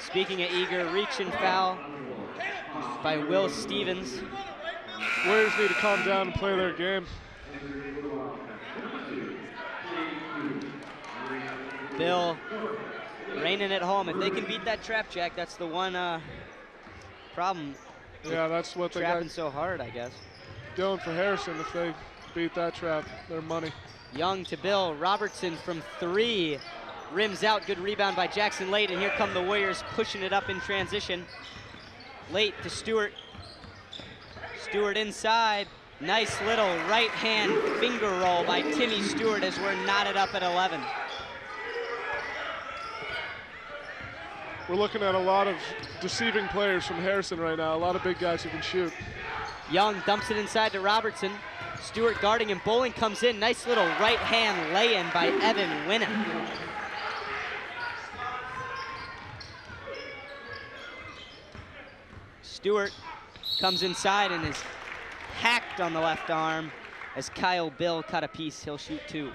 Speaking of eager, reach and foul by Will Stevens. Warriors need to calm down and play their game. Bill reining it home. If they can beat that trap, Jack, that's the one problem. Yeah, that's what they got. Trapping so hard, I guess. Going for Harrison. If they beat that trap, their money. Young to Bill. Robertson from 3. Rims out. Good rebound by Jackson Late. And here come the Warriors pushing it up in transition. Late to Stewart. Stewart inside. Nice little right hand finger roll by Timmy Stewart as we're knotted up at 11. We're looking at a lot of deceiving players from Harrison right now. A lot of big guys who can shoot. Young dumps it inside to Robertson. Stewart guarding him. Bowling comes in. Nice little right hand lay-in by Evan Winna. Stewart comes inside and is hacked on the left arm as Kyle Bill cut a piece. He'll shoot 2.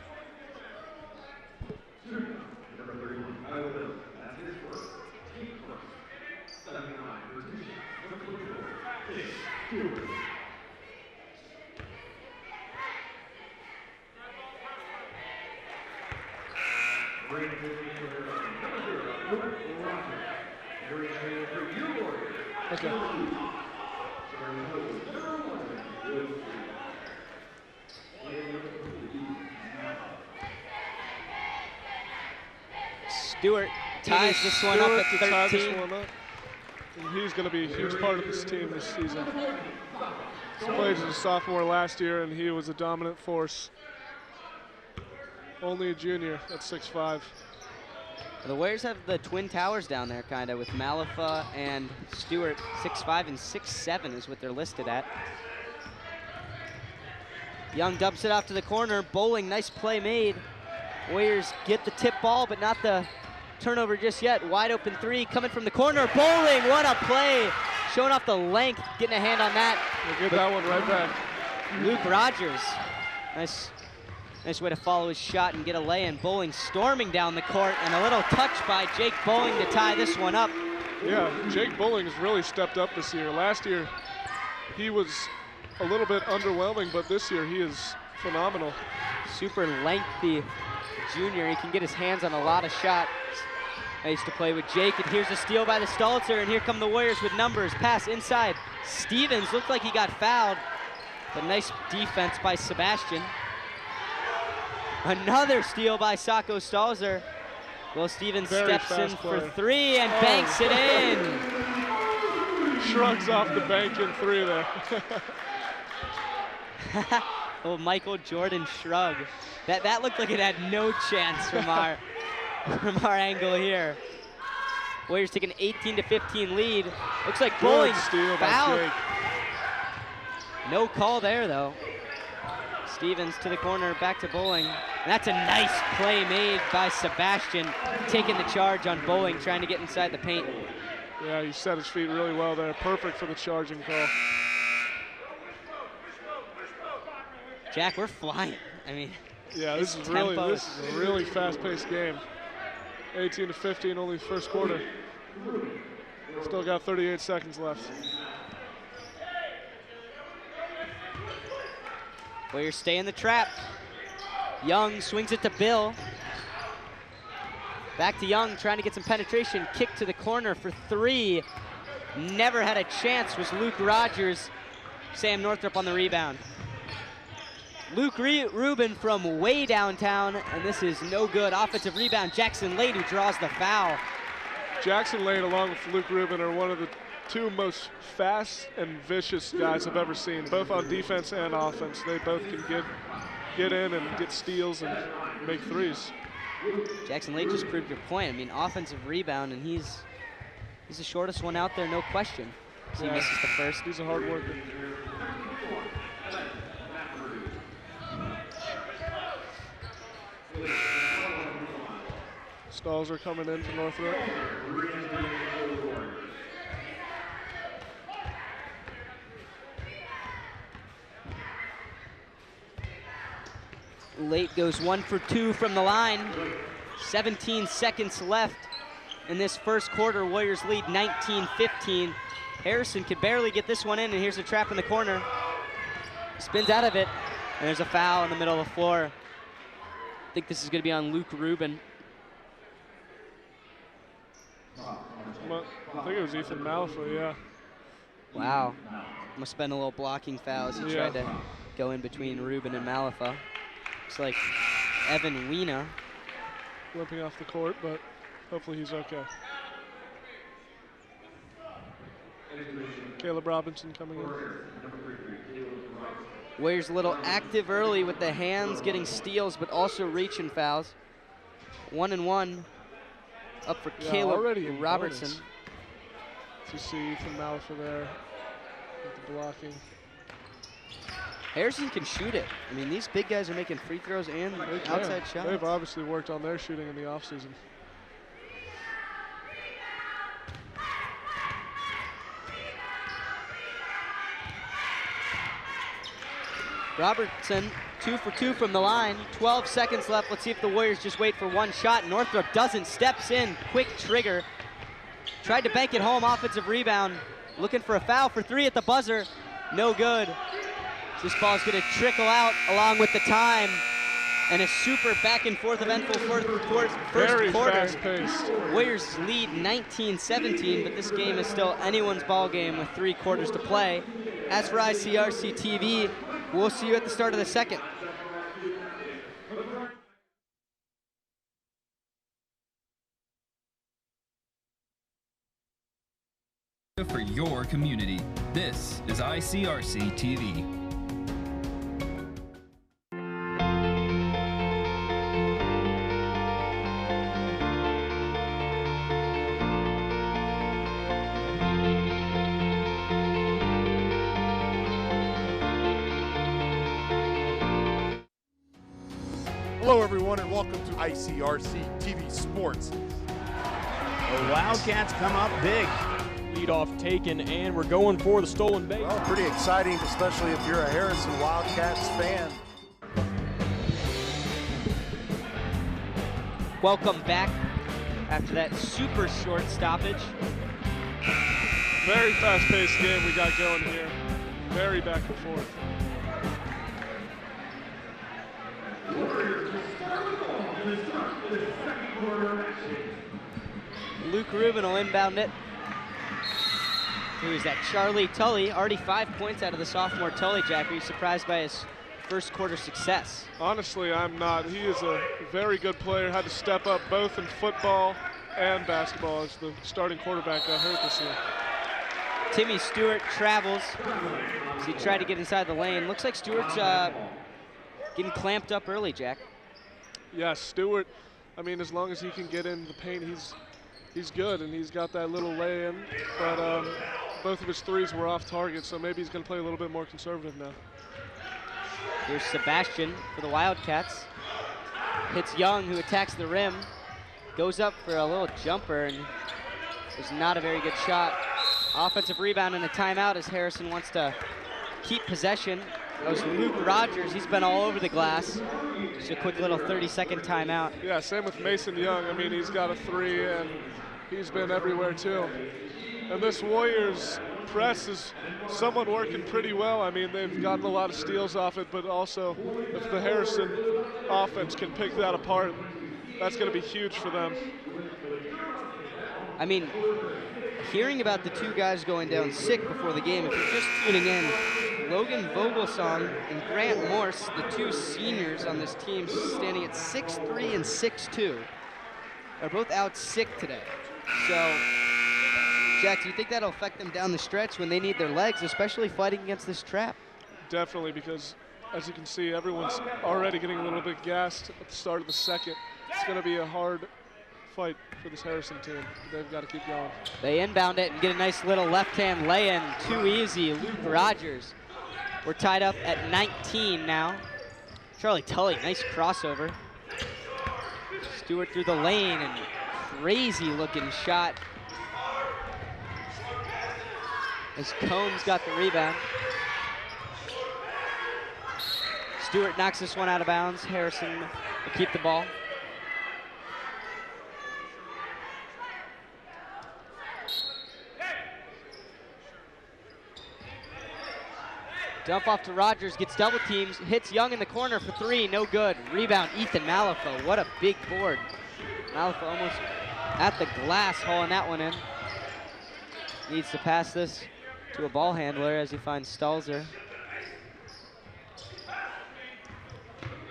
Okay. Stewart ties this one up at 13. Tie this one up. And he's going to be a huge part of this team this season. He played as a sophomore last year, and he was a dominant force. Only a junior at 6'5". The Warriors have the twin towers down there, kind of, with Malafa and Stewart. 6'5" and 6'7" is what they're listed at. Young dumps it off to the corner. Bowling, nice play made. Warriors get the tip ball, but not the turnover just yet. Wide open 3 coming from the corner. Bowling, what a play. Showing off the length, getting a hand on that. We'll get that one right back. Luke Rogers, nice way to follow his shot and get a lay-in. Bowling storming down the court, and a little touch by Jake Bowling to tie this one up. Yeah, Jake Bowling has really stepped up this year. Last year, he was a little bit underwhelming, but this year he is phenomenal. Super lengthy junior. He can get his hands on a lot of shots. I used to play with Jake, and here's a steal by the Stalzer, and here come the Warriors with numbers. Pass inside. Stevens looked like he got fouled, but nice defense by Sebastian. Another steal by Sacco Stalzer. Will Stevens steps in for 3 and banks it in. Shrugs off the bank in 3 there. Oh, Michael Jordan shrug. That looked like it had no chance from our angle here. Warriors take an 18-15 lead. Looks like Bowling fouled. No call there though. Stevens to the corner, back to Bowling. And that's a nice play made by Sebastian, taking the charge on Bowling, trying to get inside the paint. Yeah, he set his feet really well there. Perfect for the charging call. Jack, we're flying. I mean, yeah, this is a really fast-paced game. 18-15, only first quarter. Still got 38 seconds left. Warriors stay in the trap. Young swings it to Bill. Back to Young, trying to get some penetration. Kick to the corner for 3. Never had a chance was Luke Rogers. Sam Northrup on the rebound. Luke Rubin from way downtown, and this is no good. Offensive rebound, Jackson Lade, who draws the foul. Jackson Lade, along with Luke Rubin, are one of the 2 most fast and vicious guys I've ever seen, both on defense and offense. They both can get in and get steals and make 3s. Jackson Lade just proved your point. I mean, offensive rebound, and he's the shortest one out there, no question. So he misses the first. He's a hard worker. Stalls are coming in for Northrop. Late goes 1 for 2 from the line. 17 seconds left in this first quarter. Warriors lead 19-15. Harrison could barely get this one in, and here's a trap in the corner. Spins out of it, and there's a foul in the middle of the floor. I think this is going to be on Luke Rubin. I think it was Ethan Malfoy, yeah. Wow. Must have been a little blocking foul as he tried to go in between Rubin and Malafa. Looks like Evan Weena limping off the court, but hopefully he's okay. Caleb Robinson coming in. Warriors a little active early with the hands, getting steals, but also reaching fouls. 1 and 1 up for Caleb Robertson. Bonus. You see Ethan Malafa there with the blocking. Harrison can shoot it. I mean, these big guys are making free throws and outside shots. They've obviously worked on their shooting in the offseason. Robertson, 2 for 2 from the line. 12 seconds left. Let's see if the Warriors just wait for one shot. Northrop doesn't. Steps in. Quick trigger. Tried to bank it home. Offensive rebound. Looking for a foul for 3 at the buzzer. No good. This ball's going to trickle out along with the time. And a super back and forth eventful first Very quarter. fast-paced. Warriors lead 19-17, but this game is still anyone's ball game with 3 quarters to play. As for ICRC-TV, we'll see you at the start of the second. For your community, this is ICRC-TV. Hello everyone and welcome to ICRC-TV Sports. The Wildcats come up big. Leadoff taken, and we're going for the stolen base. Well, pretty exciting, especially if you're a Harrison Wildcats fan. Welcome back after that super short stoppage. Very fast-paced game we got going here. Very back and forth. Luke Rubin will inbound it. Who is that? Charlie Tully. Already 5 points out of the sophomore Tully. Jack, are you surprised by his first quarter success? Honestly, I'm not. He is a very good player. Had to step up both in football and basketball as the starting quarterback got hurt this year. Timmy Stewart travels as he tried to get inside the lane. Looks like Stewart's getting clamped up early, Jack. Yeah, Stewart, I mean, as long as he can get in the paint, he's good, and he's got that little lay-in. But both of his threes were off target, so maybe he's going to play a little bit more conservative now. Here's Sebastian for the Wildcats. Hits Young, who attacks the rim. Goes up for a little jumper, and it's not a very good shot. Offensive rebound and a timeout as Harrison wants to keep possession. That was Luke Rogers. He's been all over the glass. Just a quick little 30-second timeout. Yeah, same with Mason Young. I mean, he's got a 3, and he's been everywhere, too. And this Warriors press is somewhat working pretty well. I mean, they've gotten a lot of steals off it, but also if the Harrison offense can pick that apart, that's going to be huge for them. I mean, hearing about the 2 guys going down sick before the game, if you're just tuning in, Logan Vogelsong and Grant Morse, the 2 seniors on this team, standing at 6'3" and 6'2", are both out sick today. So, Jack, do you think that'll affect them down the stretch when they need their legs, especially fighting against this trap? Definitely, because as you can see, everyone's already getting a little bit gassed at the start of the second. It's going to be a hard fight for this Harrison team. They've got to keep going. They inbound it and get a nice little left-hand lay-in. Too easy. Luke Rogers. We're tied up at 19 now. Charlie Tully, nice crossover. Stewart through the lane, and crazy-looking shot as Combs got the rebound. Stewart knocks this one out of bounds. Harrison will keep the ball. Dump off to Rogers, gets double teams, hits Young in the corner for 3, no good. Rebound, Ethan Malifaux, what a big board. Malifaux almost at the glass, hauling that one in. Needs to pass this to a ball handler as he finds Stalzer.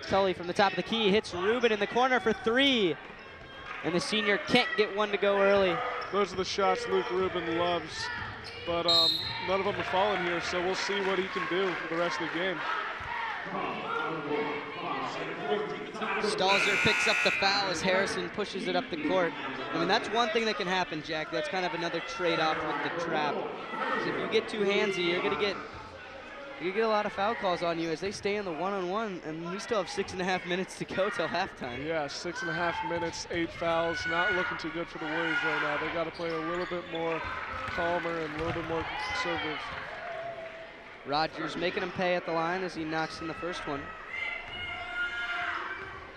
Tully from the top of the key hits Rubin in the corner for 3. And the senior can't get one to go early. Those are the shots Luke Rubin loves, but none of them are falling here, so we'll see what he can do for the rest of the game. Stalzer picks up the foul as Harrison pushes it up the court. I mean, that's one thing that can happen, Jack. That's kind of another trade-off with the trap. If you get too handsy, you're gonna get a lot of foul calls on you as they stay in the one-on-one, and we still have 6.5 minutes to go till halftime. Yeah, 6.5 minutes, 8 fouls. Not looking too good for the Warriors right now. They got to play a little bit more calmer and a little bit more conservative. Rogers making him pay at the line as he knocks in the first one.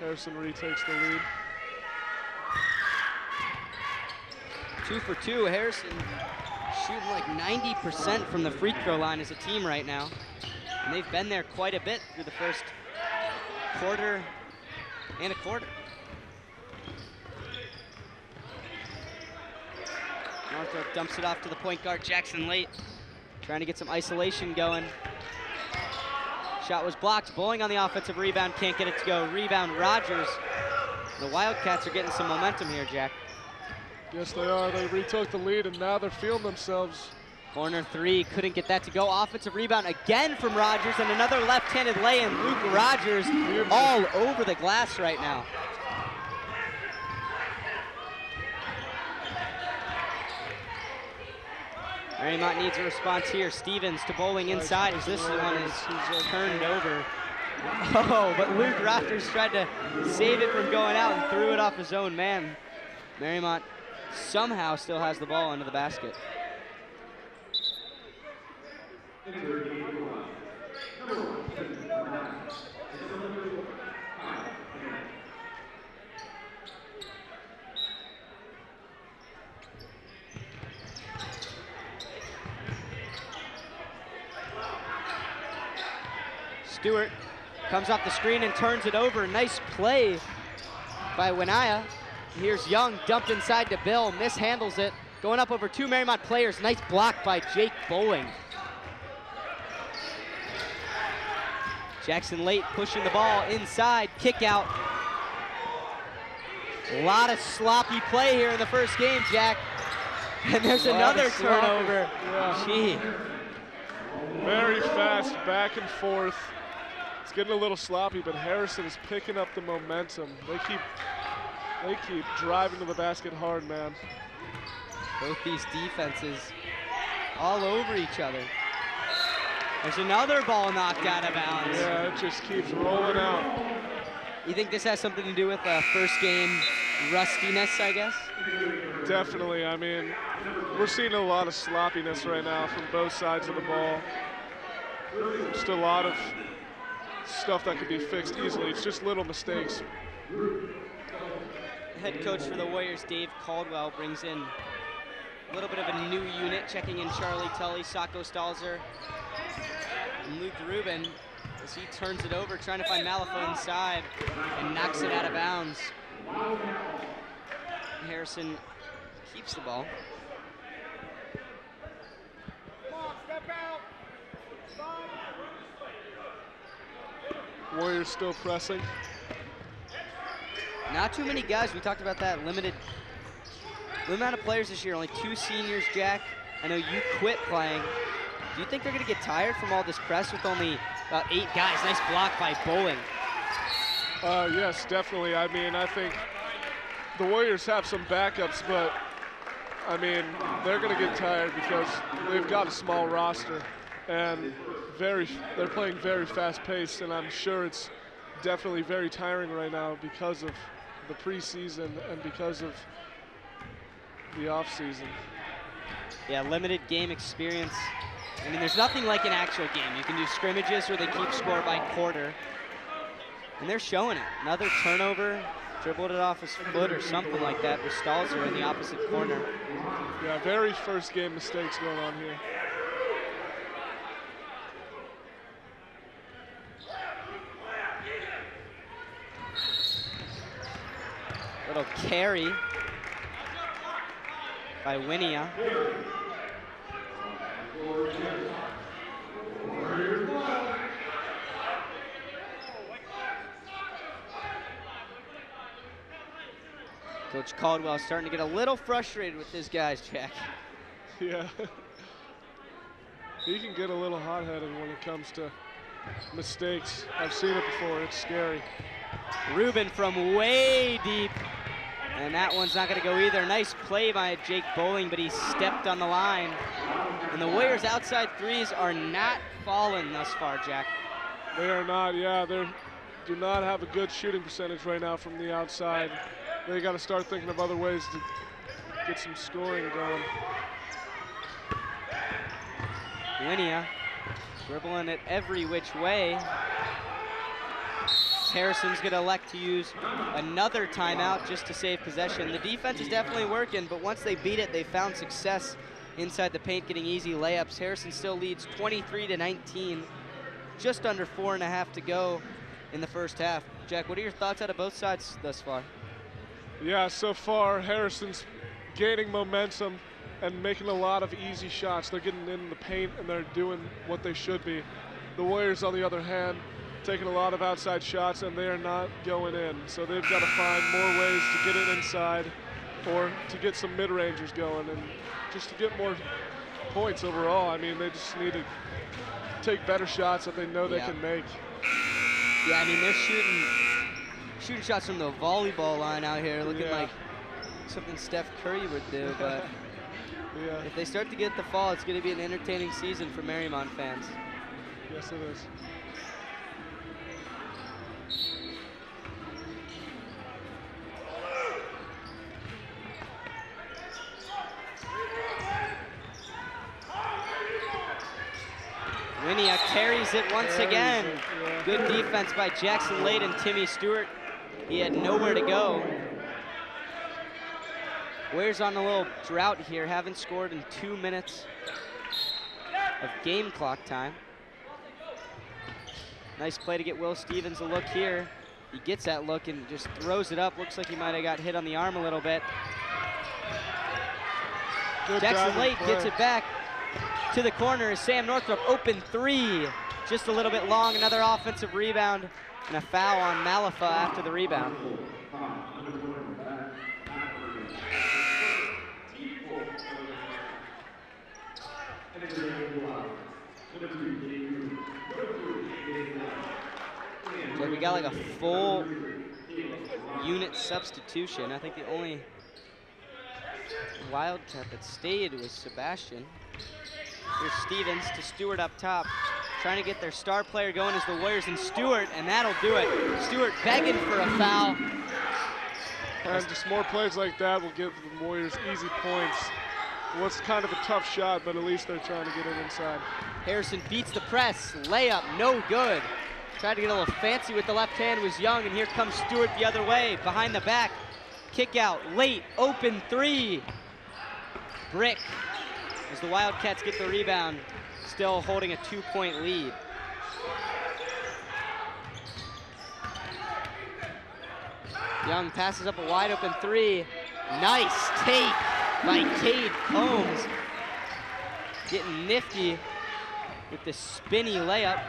Harrison retakes the lead. 2 for 2. Harrison shooting like 90% from the free throw line as a team right now. And they've been there quite a bit through the first quarter and a quarter. Northrop dumps it off to the point guard, Jackson Late, trying to get some isolation going. Shot was blocked. Bowling on the offensive rebound, can't get it to go. Rebound, Rogers. The Wildcats are getting some momentum here, Jack. Yes, they are. They retook the lead, and now they're feeling themselves. Corner 3, couldn't get that to go. Offensive rebound again from Rogers, and another left-handed lay-in. Luke Rogers all over the glass right now. Mariemont needs a response here. Stevens to Bowling inside as this one is turned over. Oh, but Luke Rogers tried to save it from going out and threw it off his own man. Mariemont somehow still has the ball under the basket. Stewart comes off the screen and turns it over. Nice play by Winaya. Here's Young, dumped inside to Bill, mishandles it. Going up over 2 Mariemont players. Nice block by Jake Bowling. Jackson Late pushing the ball inside, kick out. A lot of sloppy play here in the first game, Jack. And there's another turnover. Yeah. Gee. Very fast, back and forth. It's getting a little sloppy, but Harrison is picking up the momentum. They keep driving to the basket hard, man. Both these defenses all over each other. There's another ball knocked out of bounds. Yeah, it just keeps rolling out. You think this has something to do with first game rustiness, I guess? Definitely. I mean, we're seeing a lot of sloppiness right now from both sides of the ball. Just a lot of stuff that could be fixed easily. It's just little mistakes. Head coach for the Warriors, Dave Caldwell, brings in a little bit of a new unit, checking in Charlie Tully, Sacco Stalzer, and Luke Rubin as he turns it over, trying to find Malifaux inside and knocks it out of bounds. Harrison keeps the ball. Warriors still pressing. Not too many guys. We talked about that limited amount of players this year. Only 2 seniors, Jack. I know you quit playing. Do you think they're going to get tired from all this press with only 8 guys? Nice block by Bowling. Yes, definitely. I mean, I think the Warriors have some backups, but I mean, they're going to get tired because they've got a small roster, and they're playing very fast-paced, and I'm sure it's definitely very tiring right now because of the preseason and because of the off-season. Yeah, limited game experience. I mean, there's nothing like an actual game. You can do scrimmages where they keep score by quarter, and they're showing it. Another turnover, dribbled it off his foot or something like that with Stalzer in the opposite corner. Yeah, very first game mistakes going on here. Little carry by Winia. Coach Caldwell starting to get a little frustrated with his guys, Jack. Yeah. He can get a little hot-headed when it comes to mistakes. I've seen it before. It's scary. Ruben from way deep. And that one's not going to go either. Nice play by Jake Bowling, but he stepped on the line. And the Warriors' outside threes are not falling thus far, Jack. They are not, yeah. They do not have a good shooting percentage right now from the outside. They got to start thinking of other ways to get some scoring going. Winia dribbling it every which way. Harrison's going to elect to use another timeout just to save possession. The defense is definitely working, but once they beat it, they found success inside the paint, getting easy layups. Harrison still leads 23-19, just under 4.5 to go in the first half. Jack, what are your thoughts out of both sides thus far? Yeah, so far, Harrison's gaining momentum and making a lot of easy shots. They're getting in the paint and they're doing what they should be. The Warriors, on the other hand, taking a lot of outside shots and they are not going in. So they've got to find more ways to get it inside or to get some mid-rangers going and just to get more points overall. I mean, they just need to take better shots that they know they can make. Yeah, I mean, they're shooting shots from the volleyball line out here, looking like something Steph Curry would do, but if they start to get the fall, it's going to be an entertaining season for Mariemont fans. Yes, it is. Winia carries it once again. Good defense by Jackson Lade and Timmy Stewart. He had nowhere to go. Warriors on a little drought here, haven't scored in 2 minutes of game clock time. Nice play to get Will Stevens a look here. He gets that look and just throws it up. Looks like he might have got hit on the arm a little bit. Jackson Lade gets it back to the corner as Sam Northrup, open three. Just a little bit long, another offensive rebound and a foul on Malafa after the rebound. So we got like a full unit substitution. I think the only Wildcat that stayed was Sebastian. Here's Stevens to Stewart up top, trying to get their star player going as the Warriors, and Stewart, and that'll do it. Stewart begging for a foul. And just more plays like that will give the Warriors easy points. Well, it's kind of a tough shot, but at least they're trying to get it inside. Harrison beats the press, layup, no good. Tried to get a little fancy with the left hand, was Young, and here comes Stewart the other way, behind the back. Kick out, late, open three. Brick, as the Wildcats get the rebound, still holding a 2-point lead. Young passes up a wide open three. Nice take by Cade Combs. Getting nifty with the spinny layup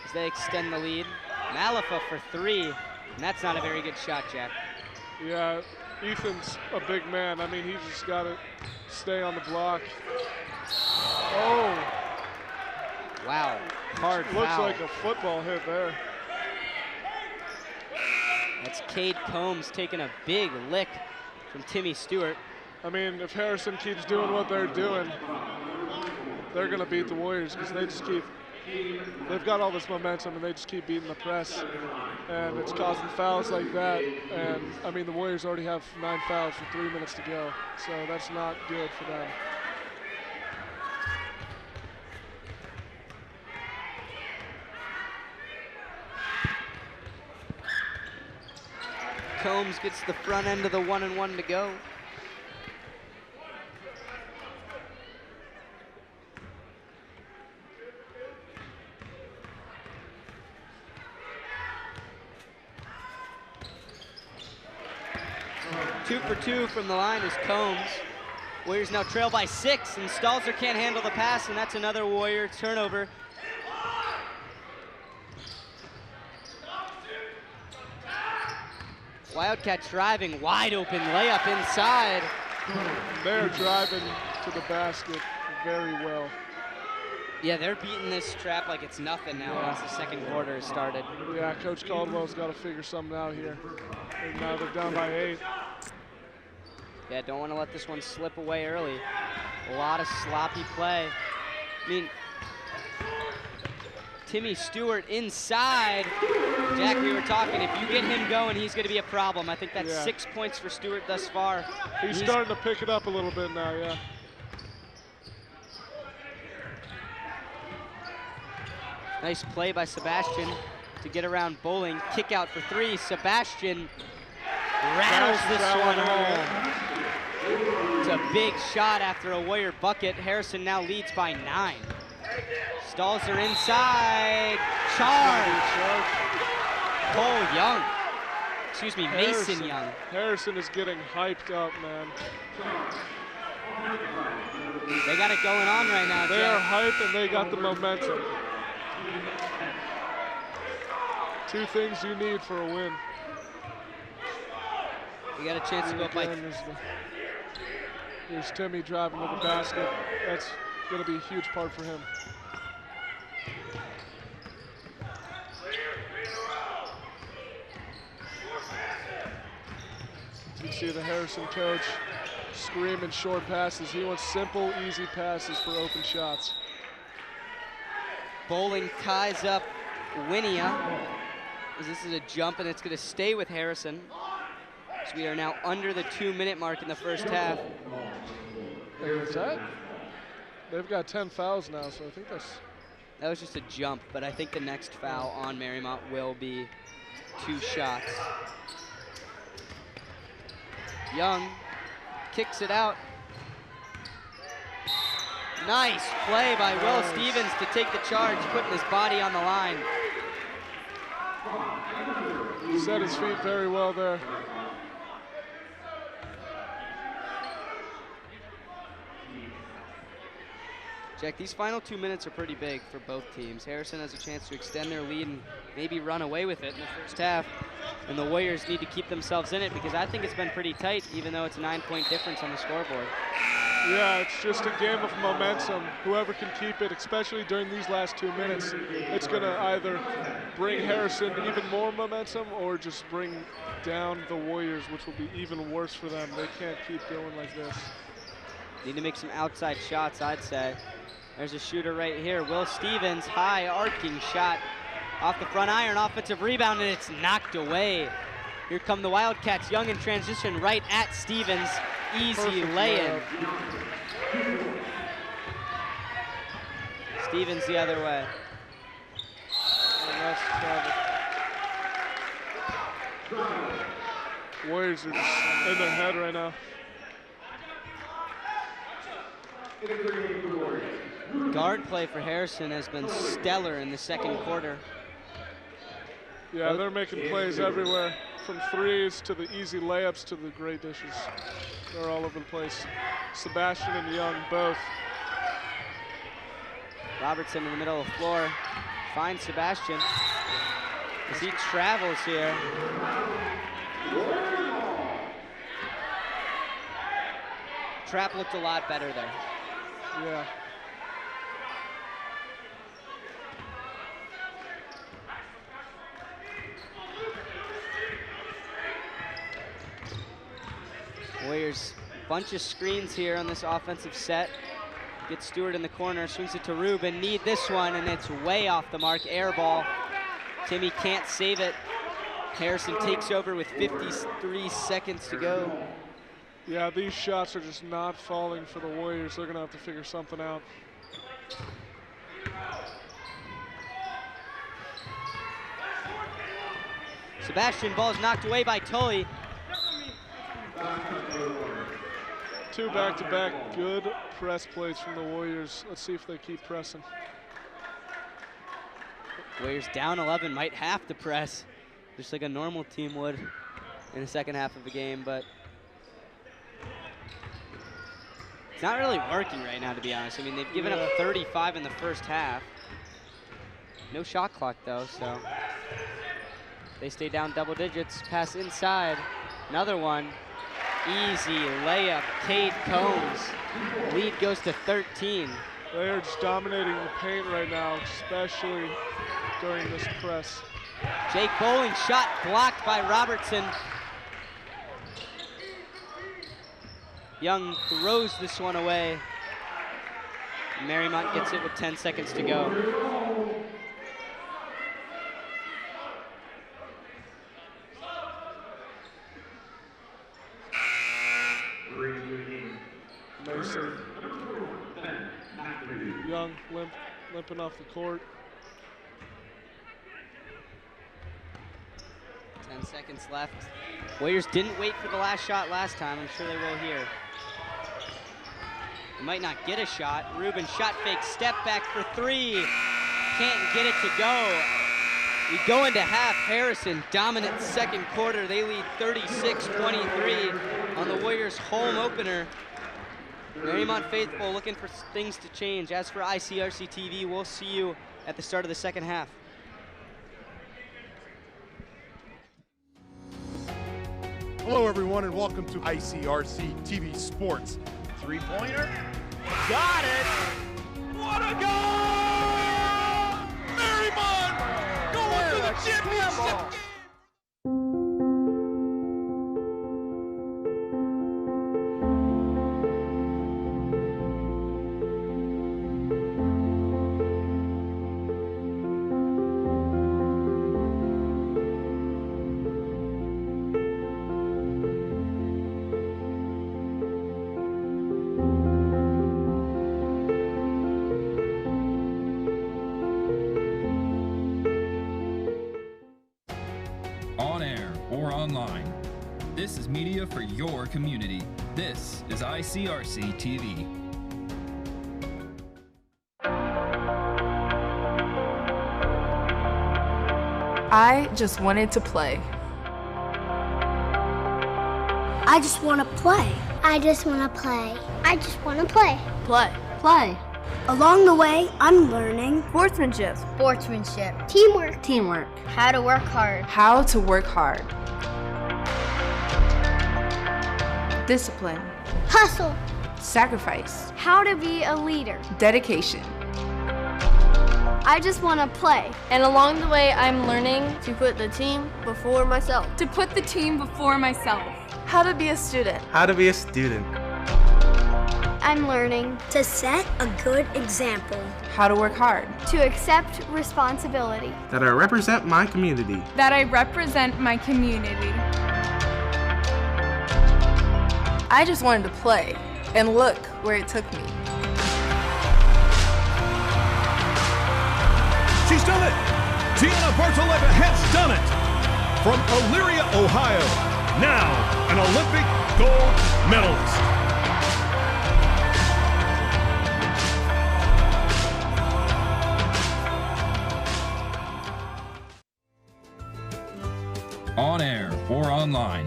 as they extend the lead. Malafa for three, and that's not a very good shot, Jack. Yeah, Ethan's a big man. I mean, he's just got to stay on the block. Oh. Wow, hard foul. Looks like a football hit there. That's Cade Combs taking a big lick from Timmy Stewart. I mean, if Harrison keeps doing what they're doing, they're going to beat the Warriors because they just keep, they've got all this momentum and they just keep beating the press. And it's causing fouls like that. And, I mean, the Warriors already have 9 fouls with 3 minutes to go. So that's not good for them. Combs gets the front end of the 1-and-1 to go. 2 for 2 from the line is Combs. Warriors now trail by 6, and Stalzer can't handle the pass, and that's another Warrior turnover. Wildcats driving, wide open layup inside. They're driving to the basket very well. Yeah, they're beating this trap like it's nothing now once the second quarter has started. Yeah, Coach Caldwell's got to figure something out here. And now they're down by 8. Yeah, don't want to let this one slip away early. A lot of sloppy play. I mean, Timmy Stewart inside. Jack, we were talking, if you get him going, he's going to be a problem. I think that's 6 points for Stewart thus far. He's starting to pick it up a little bit now, yeah. Nice play by Sebastian to get around Bowling. Kick out for 3. Sebastian rattles this one home. It's a big shot after a Warrior bucket. Harrison now leads by 9. Stalzer inside. Charge. Cole Young. Excuse me, Mason Young. Harrison is getting hyped up, man. They got it going on right now, They are hyped and they got the momentum. 2 things you need for a win. You got a chance to go up by. Here's Timmy driving to the basket. That's going to be a huge part for him. You can see the Harrison coach screaming short passes. He wants simple, easy passes for open shots. Bowling ties up Winia. This is a jump, and it's going to stay with Harrison. So we are now under the 2-minute mark in the first half. Is that? They've got 10 fouls now, so I think that was just a jump, but I think the next foul on Mariemont will be 2 shots. Young kicks it out. Nice play by Will Stevens to take the charge, putting his body on the line. He set his feet very well there. Jack, these final 2 minutes are pretty big for both teams. Harrison has a chance to extend their lead and maybe run away with it in the first half. And the Warriors need to keep themselves in it because I think it's been pretty tight, even though it's a 9-point difference on the scoreboard. Yeah, it's just a game of momentum. Whoever can keep it, especially during these last 2 minutes, it's going to either bring Harrison even more momentum or just bring down the Warriors, which will be even worse for them. They can't keep going like this. Need to make some outside shots, I'd say. There's a shooter right here. Will Stevens, high arcing shot off the front iron, offensive rebound, and it's knocked away. Here come the Wildcats. Young in transition right at Stevens. Easy lay-in. Stevens the other way. And that's Warriors are just in their head right now. Guard play for Harrison has been stellar in the second quarter. Yeah, they're making plays everywhere, from threes to the easy layups to the great dishes. They're all over the place. Sebastian and Young both. Robertson in the middle of the floor finds Sebastian as he travels here. Trap looked a lot better there. Yeah. Warriors, bunch of screens here on this offensive set. Gets Stewart in the corner, swings it to Rubin. Need this one, and it's way off the mark. Air ball. Timmy can't save it. Harrison takes over with 53 seconds to go. Yeah, these shots are just not falling for the Warriors. They're going to have to figure something out. Sebastian, ball's knocked away by Tully. 2 back-to-back good press plays from the Warriors. Let's see if they keep pressing. Warriors down 11, might have to press, just like a normal team would in the second half of the game, but It's not really working right now, to be honest. I mean, they've given up 35 in the first half. No shot clock, though, so they stay down double digits. Pass inside. Another one. Easy layup, Cade Combs. Lead goes to 13. They are just dominating the paint right now, especially during this press. Jake Bowling shot blocked by Robertson. Young throws this one away. Mariemont gets it with 10 seconds to go. Mason. Young limping off the court. 10 seconds left. Warriors didn't wait for the last shot last time. I'm sure they will here. They might not get a shot. Rubin shot fake, step back for three. Can't get it to go. We go into half. Harrison, dominant second quarter. They lead 36-23 on the Warriors' home opener. Mariemont faithful looking for things to change. As for ICRC-TV, we'll see you at the start of the second half. Hello, everyone, and welcome to ICRC-TV Sports. Three-pointer. Got it. What a goal! Mariemont going to the championship. On air or online, this is media for your community. This is ICRC-TV. I just wanted to play. I just want to play. I just want to play. I just want to play. Play. Play. Along the way, I'm learning Sportsmanship. sportsmanship, teamwork, Teamwork. how to work hard, How to work hard. Discipline. hustle, Sacrifice. how to be a leader. Dedication. I just want to play. And along the way, I'm learning to put the team before myself. To put the team before myself. How to be a student. How to be a student. I'm learning to set a good example, How to work hard. to accept responsibility. That I represent my community. That I represent my community. I just wanted to play, and look where it took me. She's done it! Tiana Bartoletta has done it! From Elyria, Ohio, now an Olympic gold medalist. On air or online,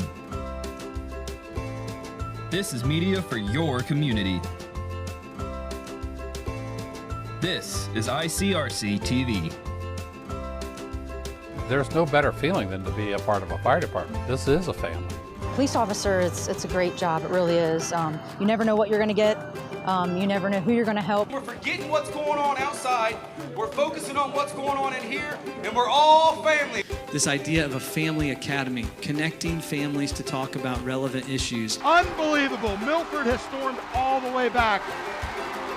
this is media for your community. This is ICRC-TV. There's no better feeling than to be a part of a fire department. This is a family. Police officer, it's a great job. It really is. You never know what you're going to get. You never know who you're going to help. We're forgetting what's going on outside. We're focusing on what's going on in here, and we're all family. This idea of a family academy, connecting families to talk about relevant issues. Unbelievable. Milford has stormed all the way back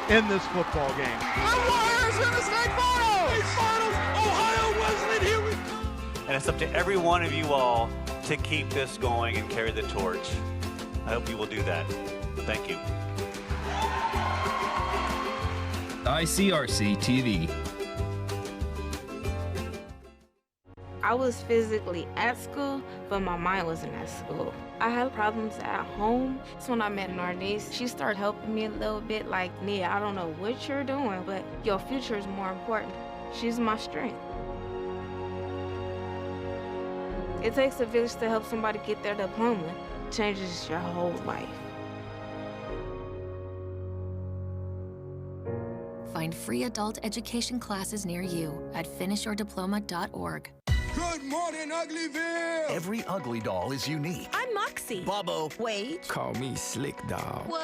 in this football game. The Warriors in the state finals! State finals! Ohio Wesleyan, here we go! And it's up to every one of you all to keep this going and carry the torch. I hope you will do that. Thank you. ICRC-TV. I was physically at school, but my mind wasn't at school. I had problems at home. That's when I met Narnese. She started helping me a little bit, like, Nia, I don't know what you're doing, but your future is more important. She's my strength. It takes a village to help somebody get their diploma. It changes your whole life. find free adult education classes near you at finishyourdiploma.org. Good morning, Uglyville! Every ugly doll is unique. I'm Moxie. Bobo. Wait. Call me Slick Doll. What?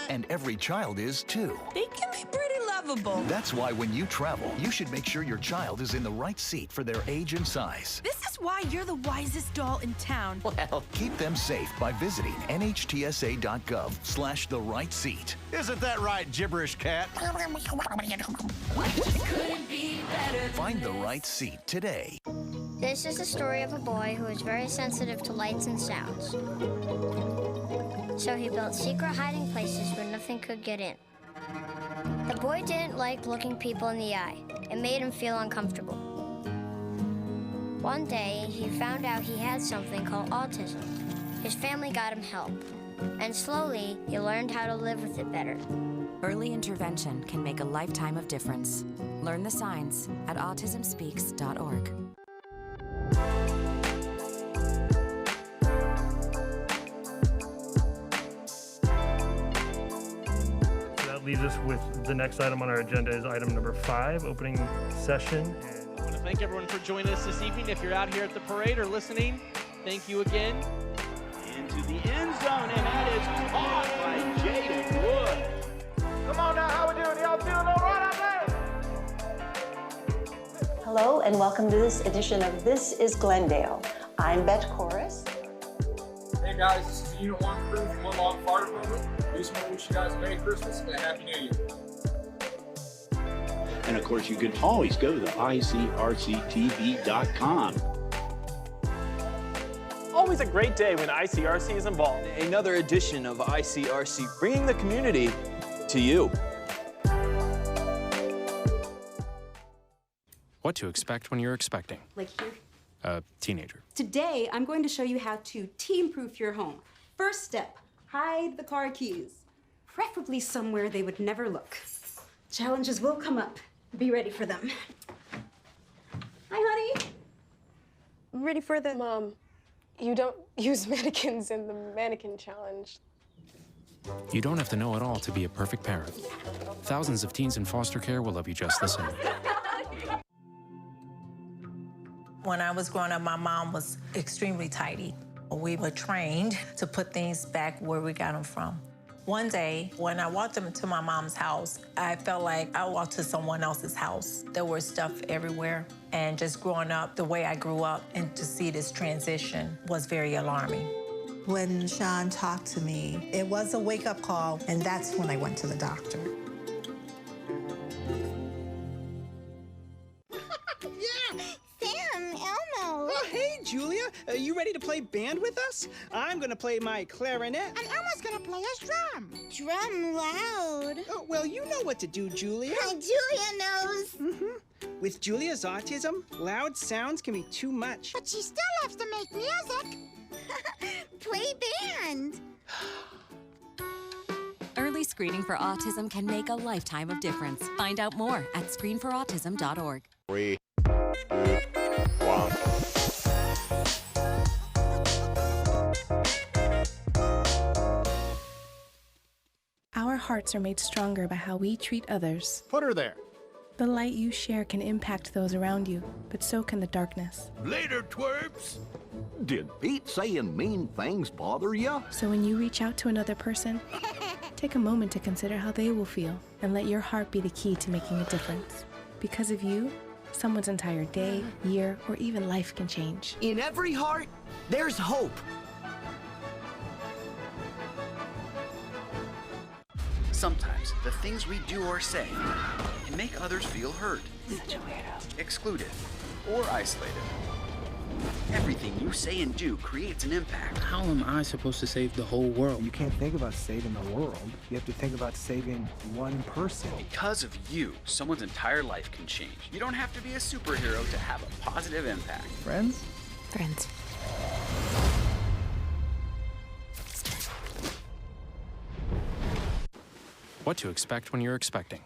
And every child is too. They can be pretty lovable. That's why when you travel, you should make sure your child is in the right seat for their age and size. This is why you're the wisest doll in town. Well, keep them safe by visiting nhtsa.gov/the right seat. Isn't that right, gibberish cat? Find the right seat today. This is the story of a boy who is very sensitive to lights and sounds. So he built secret hiding places where nothing could get in. The boy didn't like looking people in the eye. It made him feel uncomfortable. One day, he found out he had something called autism. His family got him help. And slowly, he learned how to live with it better. Early intervention can make a lifetime of difference. Learn the signs at autismspeaks.org. Leaves us with the next item on our agenda is item number 5, opening session. I want to thank everyone for joining us this evening. If you're out here at the parade or listening, thank you again. Into the end zone, and that is caught by Jaden Wood. Come on now, how we doing? Y'all feeling all right out there? Hello, and welcome to this edition of This is Glendale. I'm Bet Chorus. Hey guys, this is the Unit 1 crew from Woodlawn Fire Department. We just want to wish you guys a Merry Christmas and a Happy New Year. And of course, you can always go to ICRC-TV.com. Always a great day when ICRC is involved. Another edition of ICRC, bringing the community to you. What to expect when you're expecting. Like here. A teenager. Today, I'm going to show you how to teen-proof your home. First step, hide the car keys. Preferably somewhere they would never look. Challenges will come up. Be ready for them. Hi, honey. I'm ready for the... Mom, you don't use mannequins in the mannequin challenge. You don't have to know it all to be a perfect parent. Thousands of teens in foster care will love you just the same. When I was growing up, my mom was extremely tidy. We were trained to put things back where we got them from. One day, when I walked into my mom's house, I felt like I walked to someone else's house. There was stuff everywhere. And just growing up the way I grew up and to see this transition was very alarming. When Sean talked to me, it was a wake-up call, and that's when I went to the doctor. Hey, Julia, are you ready to play band with us? I'm gonna play my clarinet. And Elmo's gonna play his drum. Drum loud. Oh, well, you know what to do, Julia. Julia knows. With Julia's autism, loud sounds can be too much. But she still loves to make music. Play band. Early screening for autism can make a lifetime of difference. Find out more at screenforautism.org. 3, 2, 1. Our hearts are made stronger by how we treat others. Put her there. The light you share can impact those around you, but so can the darkness. Later, twerps. Did Pete saying mean things bother you? So when you reach out to another person, take a moment to consider how they will feel and let your heart be the key to making a difference. Because of you, someone's entire day, year, or even life can change. In every heart, there's hope. Sometimes the things we do or say can make others feel hurt, excluded, or isolated. Everything you say and do creates an impact. How am I supposed to save the whole world? You can't think about saving the world. You have to think about saving one person. Because of you, someone's entire life can change. You don't have to be a superhero to have a positive impact. Friends? Friends. What to expect when you're expecting.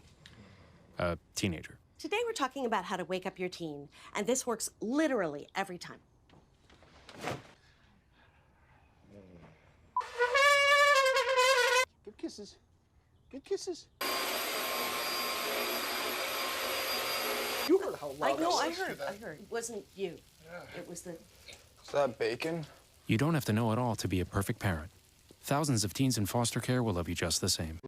A teenager. Today we're talking about how to wake up your teen, and this works literally every time. Good kisses. Good kisses. You heard how loud I heard. It wasn't you. It was the... Is that bacon? You don't have to know it all to be a perfect parent. Thousands of teens in foster care will love you just the same.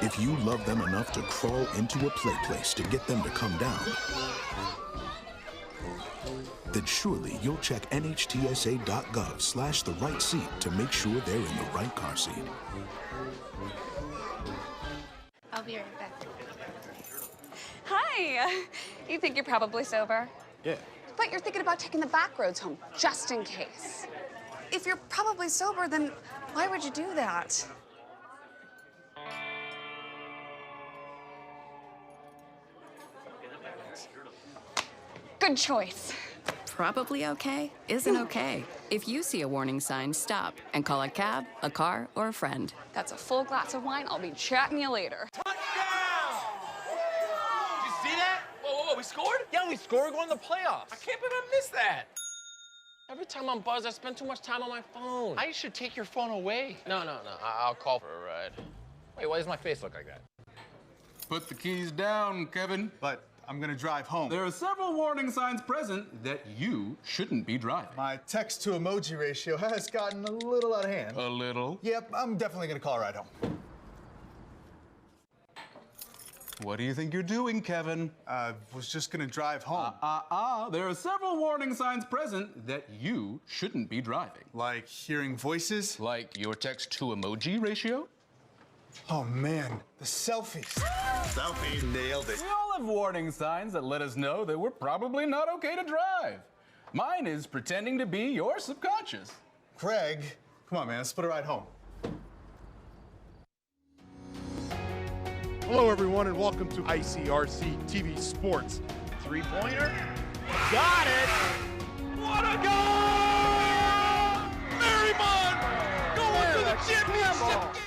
If you love them enough to crawl into a play place to get them to come down, then surely you'll check nhtsa.gov/the-right seat to make sure they're in the right car seat. I'll be right back. Hi! You think you're probably sober? Yeah. But you're thinking about taking the back roads home, just in case. If you're probably sober, then why would you do that? Good choice. Probably okay isn't okay. If you see a warning sign, stop and call a cab, a car, or a friend. That's a full glass of wine. I'll be chatting you later. Did you see that? Whoa, we scored? Yeah, we scored. We're going to the playoffs. I can't believe I missed that. Every time I'm buzzed, I spend too much time on my phone. I should take your phone away. No. I'll call for a ride. Wait, why does my face look like that? Put the keys down, Kevin. But I'm gonna drive home. There are several warning signs present that you shouldn't be driving. My text to emoji ratio has gotten a little out of hand. A little? Yep, I'm definitely gonna call a ride home. What do you think you're doing, Kevin? Was just gonna drive home. There are several warning signs present that you shouldn't be driving. Like hearing voices? Like your text to emoji ratio? Oh man, the selfies. Selfies, nailed it. We all have warning signs that let us know that we're probably not okay to drive. Mine is pretending to be your subconscious. Craig, come on man, let's put a ride home. Hello, everyone, and welcome to ICRC-TV Sports. Three-pointer. Got it! What a goal! Mariemont going to the championship!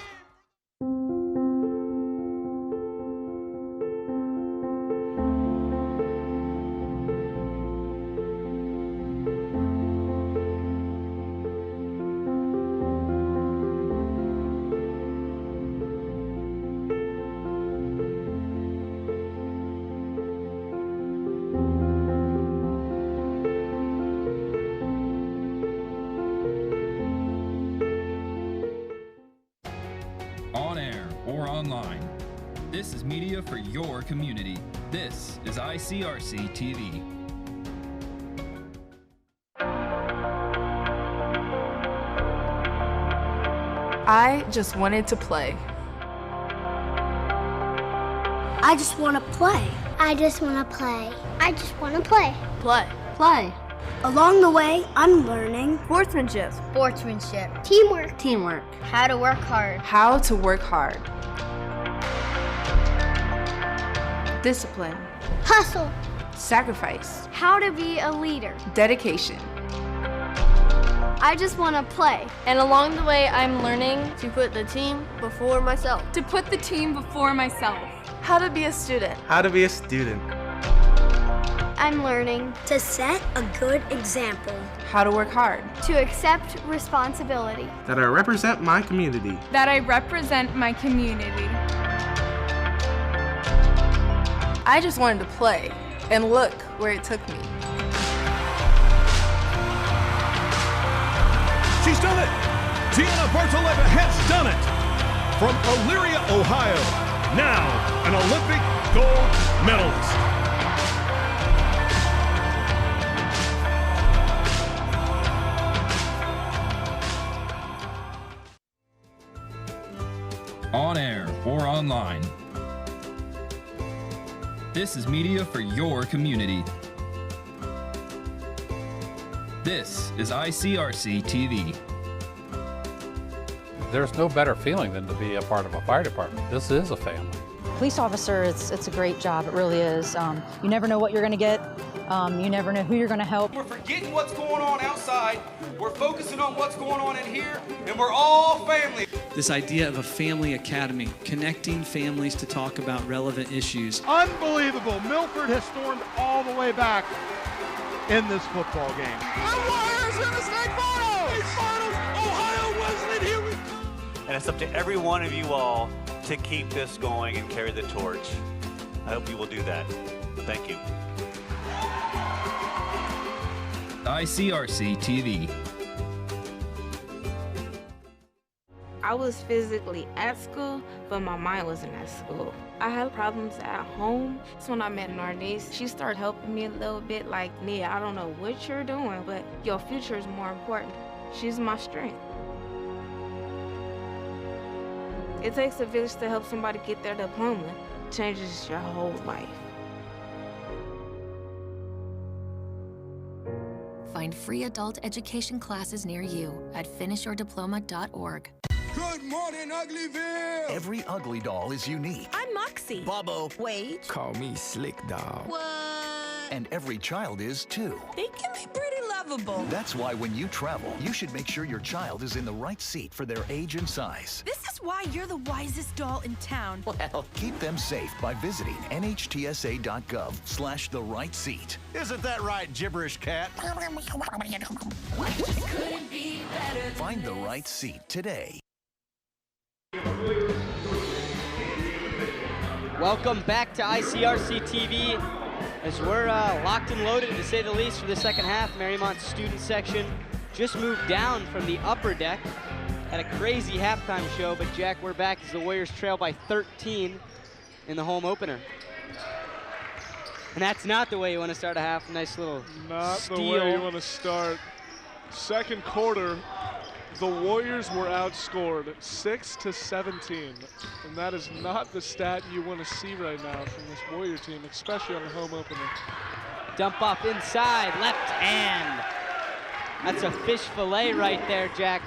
On air or online. This is media for your community. This is ICRC-TV. I just wanted to play. I just want to play. I just want to play. I just want to play. Play. Play. Along the way, I'm learning Sportsmanship. Teamwork, How to work hard. Discipline. hustle, Sacrifice. how to be a leader. Dedication. I just want to play. And along the way, I'm learning to put the team before myself. How to be a student. I'm learning to set a good example, How to work hard. to accept responsibility. That I represent my community. I just wanted to play, and look where it took me. She's done it! Tiana Bartoletta has done it! From Elyria, Ohio, now an Olympic gold medalist. On air or online. This is media for your community. This is ICRC-TV. There's no better feeling than to be a part of a fire department. This is a family. Police officer, it's a great job. It really is. You never know what you're going to get. You never know who you're going to help. We're forgetting what's going on outside. We're focusing on what's going on in here, and we're all family. This idea of a family academy, connecting families to talk about relevant issues. Unbelievable. Milford has stormed all the way back in this football game. The Warriors in the state finals! State finals! Ohio Wesleyan, here we come! And it's up to every one of you all to keep this going and carry the torch. I hope you will do that. Thank you. ICRC-TV. I was physically at school, but my mind wasn't at school. I had problems at home. That's when I met Narnese. She started helping me a little bit, like, Nia, I don't know what you're doing, but your future is more important. She's my strength. It takes a village to help somebody get their diploma. It changes your whole life. Find free adult education classes near you at finishyourdiploma.org. Good morning, Uglyville! Every ugly doll is unique. I'm Moxie. Bobo. Wait. Call me Slick Doll. What? And every child is too. They can be pretty lovable. That's why when you travel, you should make sure your child is in the right seat for their age and size. This is why you're the wisest doll in town. Well, keep them safe by visiting nhtsa.gov/the right seat. Isn't that right, gibberish cat? Couldn't be better. Find the right seat today. Welcome back to ICRC-TV as we're locked and loaded, to say the least, for the second half. Mariemont's student section just moved down from the upper deck. Had a crazy halftime show, but Jack, we're back as the Warriors trail by 13 in the home opener. And that's not the way you want to start a half. Nice little Not steal. the way you want to start. Second quarter, the Warriors were outscored 6-17, and that is not the stat you want to see right now from this Warrior team, especially on the home opener. Dump off inside, left hand. That's a fish fillet right there, Jack.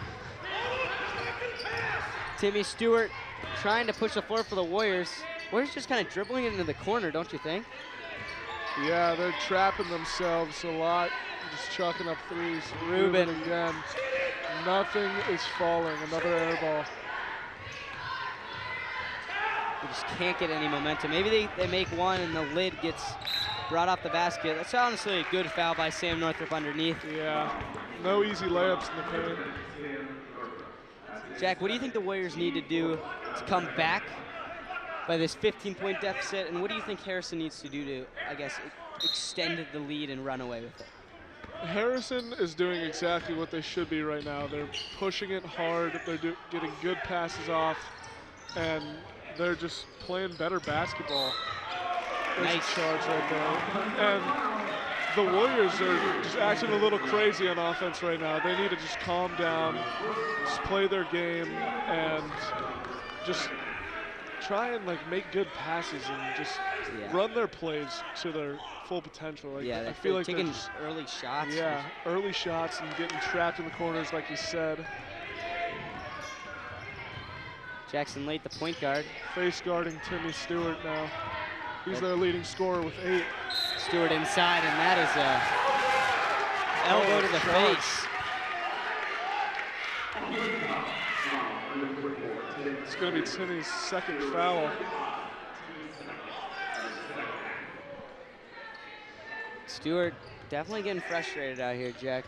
Timmy Stewart trying to push the floor for the Warriors. Warriors just kind of dribbling it into the corner, don't you think? Yeah, they're trapping themselves a lot, just chucking up threes. Rubin again. Nothing is falling. Another air ball. They just can't get any momentum. Maybe they make one and the lid gets brought off the basket. That's honestly a good foul by Sam Northrup underneath. Yeah, no easy layups in the paint. Jack, what do you think the Warriors need to do to come back by this 15-point deficit? And what do you think Harrison needs to do to, I guess, extend the lead and run away with it? Harrison is doing exactly what they should be right now. They're pushing it hard. They're getting good passes off, and they're just playing better basketball. There's a charge right there. And the Warriors are just acting a little crazy on offense right now. They need to just calm down, just play their game, and just try and make good passes and just run their plays to their full potential. I feel like taking they're just, early shots. Yeah, early shots and getting trapped in the corners, like you said. Jackson Late, the point guard. Face guarding Timmy Stewart now. He's their leading scorer with 8. Stewart inside, and that is a elbow to the face. It's going to be Timmy's second foul. Stewart definitely getting frustrated out here, Jack.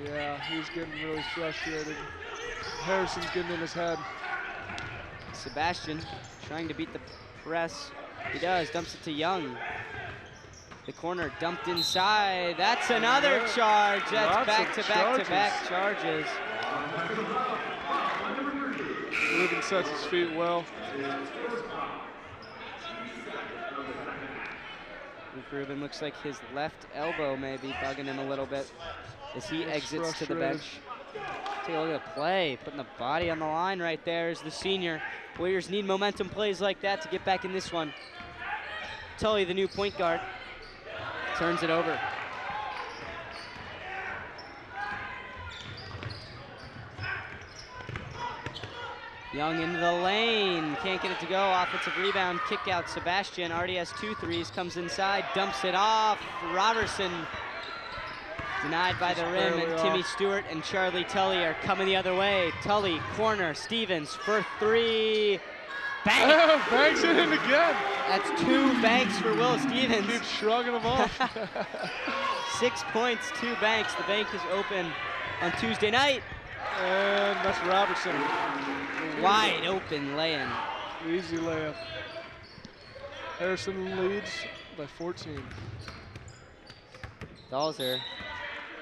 Yeah, he's getting really frustrated. Harrison's getting in his head. Sebastian trying to beat the press. He does, dumps it to Young. The corner dumped inside. That's another charge. That's back-to-back-to-back charges. Rubin sets his feet well. Rubin looks like his left elbow may be bugging him a little bit as he exits to the bench. Take a look at the play, putting the body on the line right there is the senior. Warriors need momentum plays like that to get back in this one. Tully, the new point guard, turns it over. Young into the lane, can't get it to go. Offensive rebound, kick out. Sebastian already has 2 threes, comes inside, dumps it off. Robertson Denied by the rim, and Timmy Stewart and Charlie Tully are coming the other way. Tully, corner, Stevens for three. Bang! Banks it in again. That's 2 banks for Will Stevens. Keep shrugging them off. 6 points, 2 banks. The bank is open on Tuesday night. And that's Robertson. Wide open lay-in. Easy layup. Harrison leads by 14. Dalzer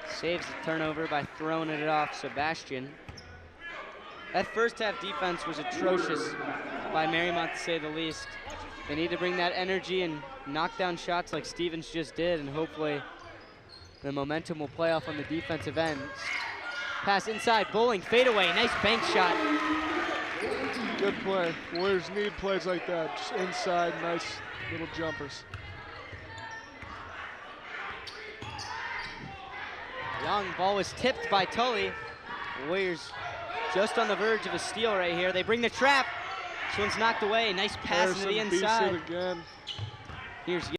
saves the turnover by throwing it off Sebastian. That first half defense was atrocious by Mariemont, to say the least. They need to bring that energy and knock down shots like Stevens just did, and hopefully the momentum will play off on the defensive end. Pass inside, Bowling, fade away, nice bank shot. Good play. Warriors need plays like that, just inside, nice little jumpers. Young ball was tipped by Tully. Warriors just on the verge of a steal right here. They bring the trap. This one's knocked away. Nice pass Harrison to the inside. beats it again. Here's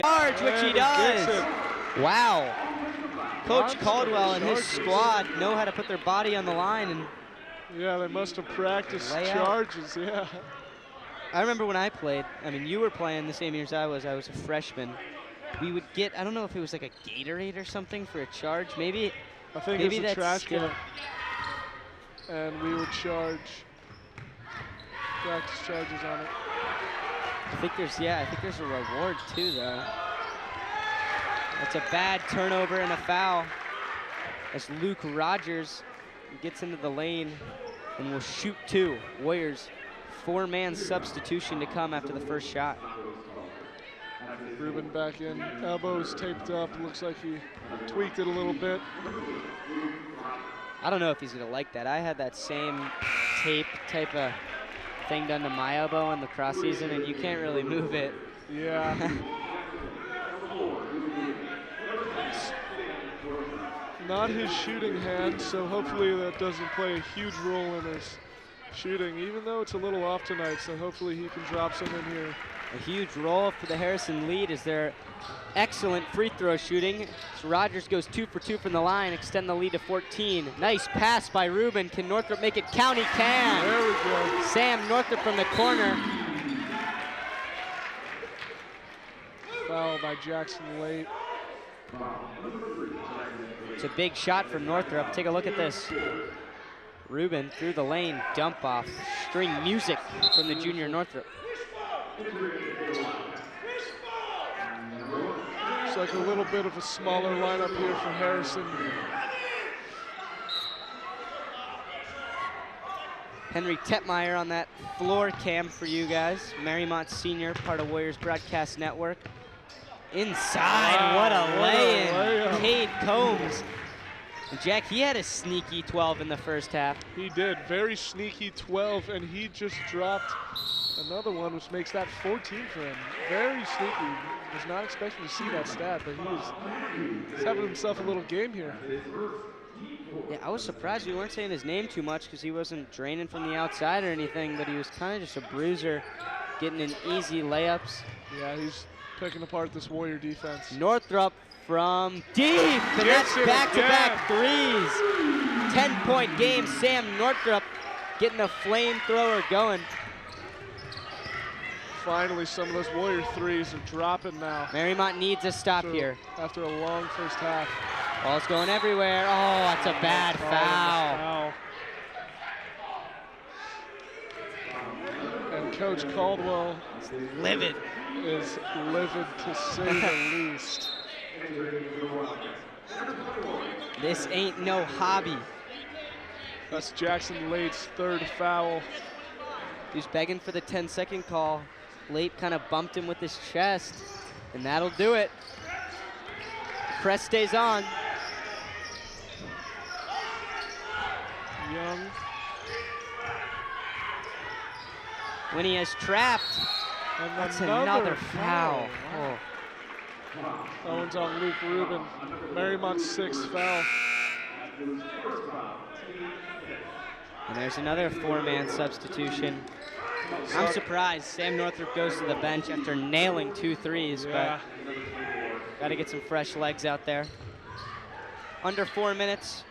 Yards, which he does. Wow. Coach Caldwell and his squad know how to put their body on the line. And yeah, they must have practiced charges, yeah. I remember when I played, I mean, you were playing the same year as I was a freshman. We would get, I don't know if it was like a Gatorade or something for a charge. Maybe I think it was a trash can. And we would charge practice charges on it. I think there's a reward too, though. That's a bad turnover and a foul as Luke Rogers gets into the lane and will shoot 2. Warriors 4-man substitution to come after the first shot. Ruben back in, elbows taped up. Looks like he tweaked it a little bit. I don't know if he's gonna like that. I had that same tape type of thing done to my elbow in the cross season, and you can't really move it. Yeah. Not his shooting hand, so hopefully that doesn't play a huge role in his shooting, even though it's a little off tonight, so hopefully he can drop some in here. A huge role for the Harrison lead is their excellent free throw shooting. So Rogers goes 2 for 2 from the line, extend the lead to 14. Nice pass by Ruben. Can Northrop make it count? He can. There we go. Sam Northrop from the corner. Foul by Jackson late. It's a big shot from Northrop. Take a look at this. Ruben through the lane, dump off. String music from the junior Northrop. Looks like a little bit of a smaller lineup here for Harrison. Henry Tetmeyer on that floor cam for you guys. Mariemont senior, part of Warriors Broadcast Network. Inside, wow, what a lay-in. Cade Combs. And Jack, he had a sneaky 12 in the first half. He did, very sneaky 12, and he just dropped another one, which makes that 14 for him. Very sneaky. Was not expecting to see that stat, but he's having himself a little game here. Yeah, I was surprised we weren't saying his name too much because he wasn't draining from the outside or anything, but he was kind of just a bruiser, getting in easy layups. Yeah, he's picking apart this Warrior defense. Northrop from deep, and that's back-to-back threes. 10-point game, Sam Northrop getting a flamethrower going. Finally, some of those Warrior threes are dropping now. Mariemont needs a stop here. After a long first half. Ball's going everywhere. Oh, that's a bad foul. And Coach Caldwell is livid. Is livid to say the least. This ain't no hobby. That's Jackson Late's third foul. He's begging for the 10-second call. Late kind of bumped him with his chest, and that'll do it. The press stays on. Young. Winnie has trapped. And that's another foul. Wow. That one's on Luke Rubin. Mariemont's 6th foul. And there's another 4-man substitution. I'm surprised Sam Northrop goes to the bench after nailing 2 threes, yeah. but Got to get some fresh legs out there. Under 4 minutes.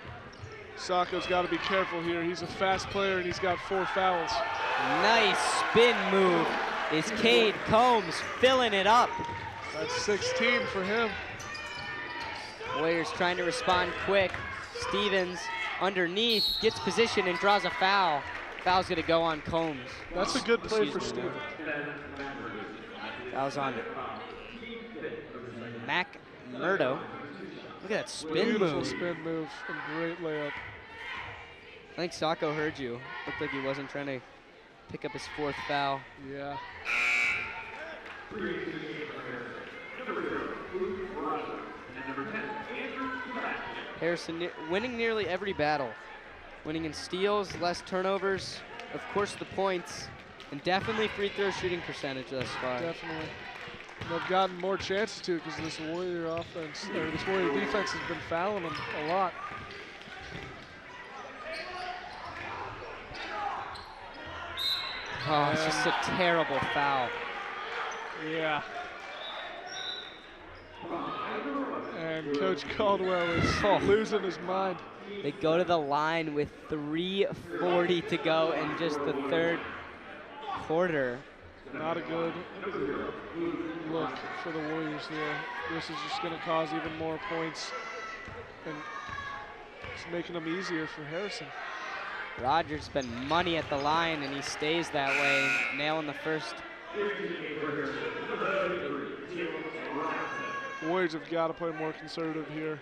Sacco's got to be careful here. He's a fast player and he's got 4 fouls. Nice spin move is Cade Combs filling it up. That's 16 for him. Warriors trying to respond quick. Stevens underneath, gets position and draws a foul. Foul's gonna go on Combs. That's a good play for Stevens. Foul's on Mac Murdo. Look at that spin Beautiful move. spin move and great layup. I think Sacco heard you. Looked like he wasn't trying to pick up his 4th foul. Yeah. Harrison winning nearly every battle. Winning in steals, less turnovers, of course the points, and definitely free throw shooting percentage thus far. Definitely. They've gotten more chances too because this Warrior offense, or this Warrior defense has been fouling them a lot. Oh, it's just a terrible foul. Yeah. And Coach Caldwell is losing his mind. They go to the line with 3:40 to go in just the 3rd quarter. Not a good look for the Warriors there. This is just going to cause even more points and it's making them easier for Harrison. Rogers spent money at the line and he stays that way, nailing the first. Warriors have got to play more conservative here.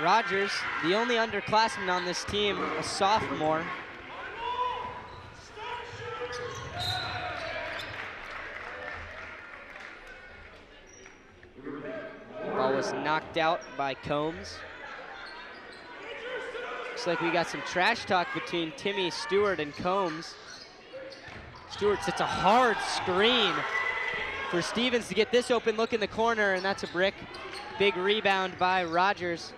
Rogers, the only underclassman on this team, a sophomore. Ball was knocked out by Combs. Looks like we got some trash talk between Timmy Stewart and Combs. Stewart sits a hard screen for Stevens to get this open look in the corner, and that's a brick. Big rebound by Rogers.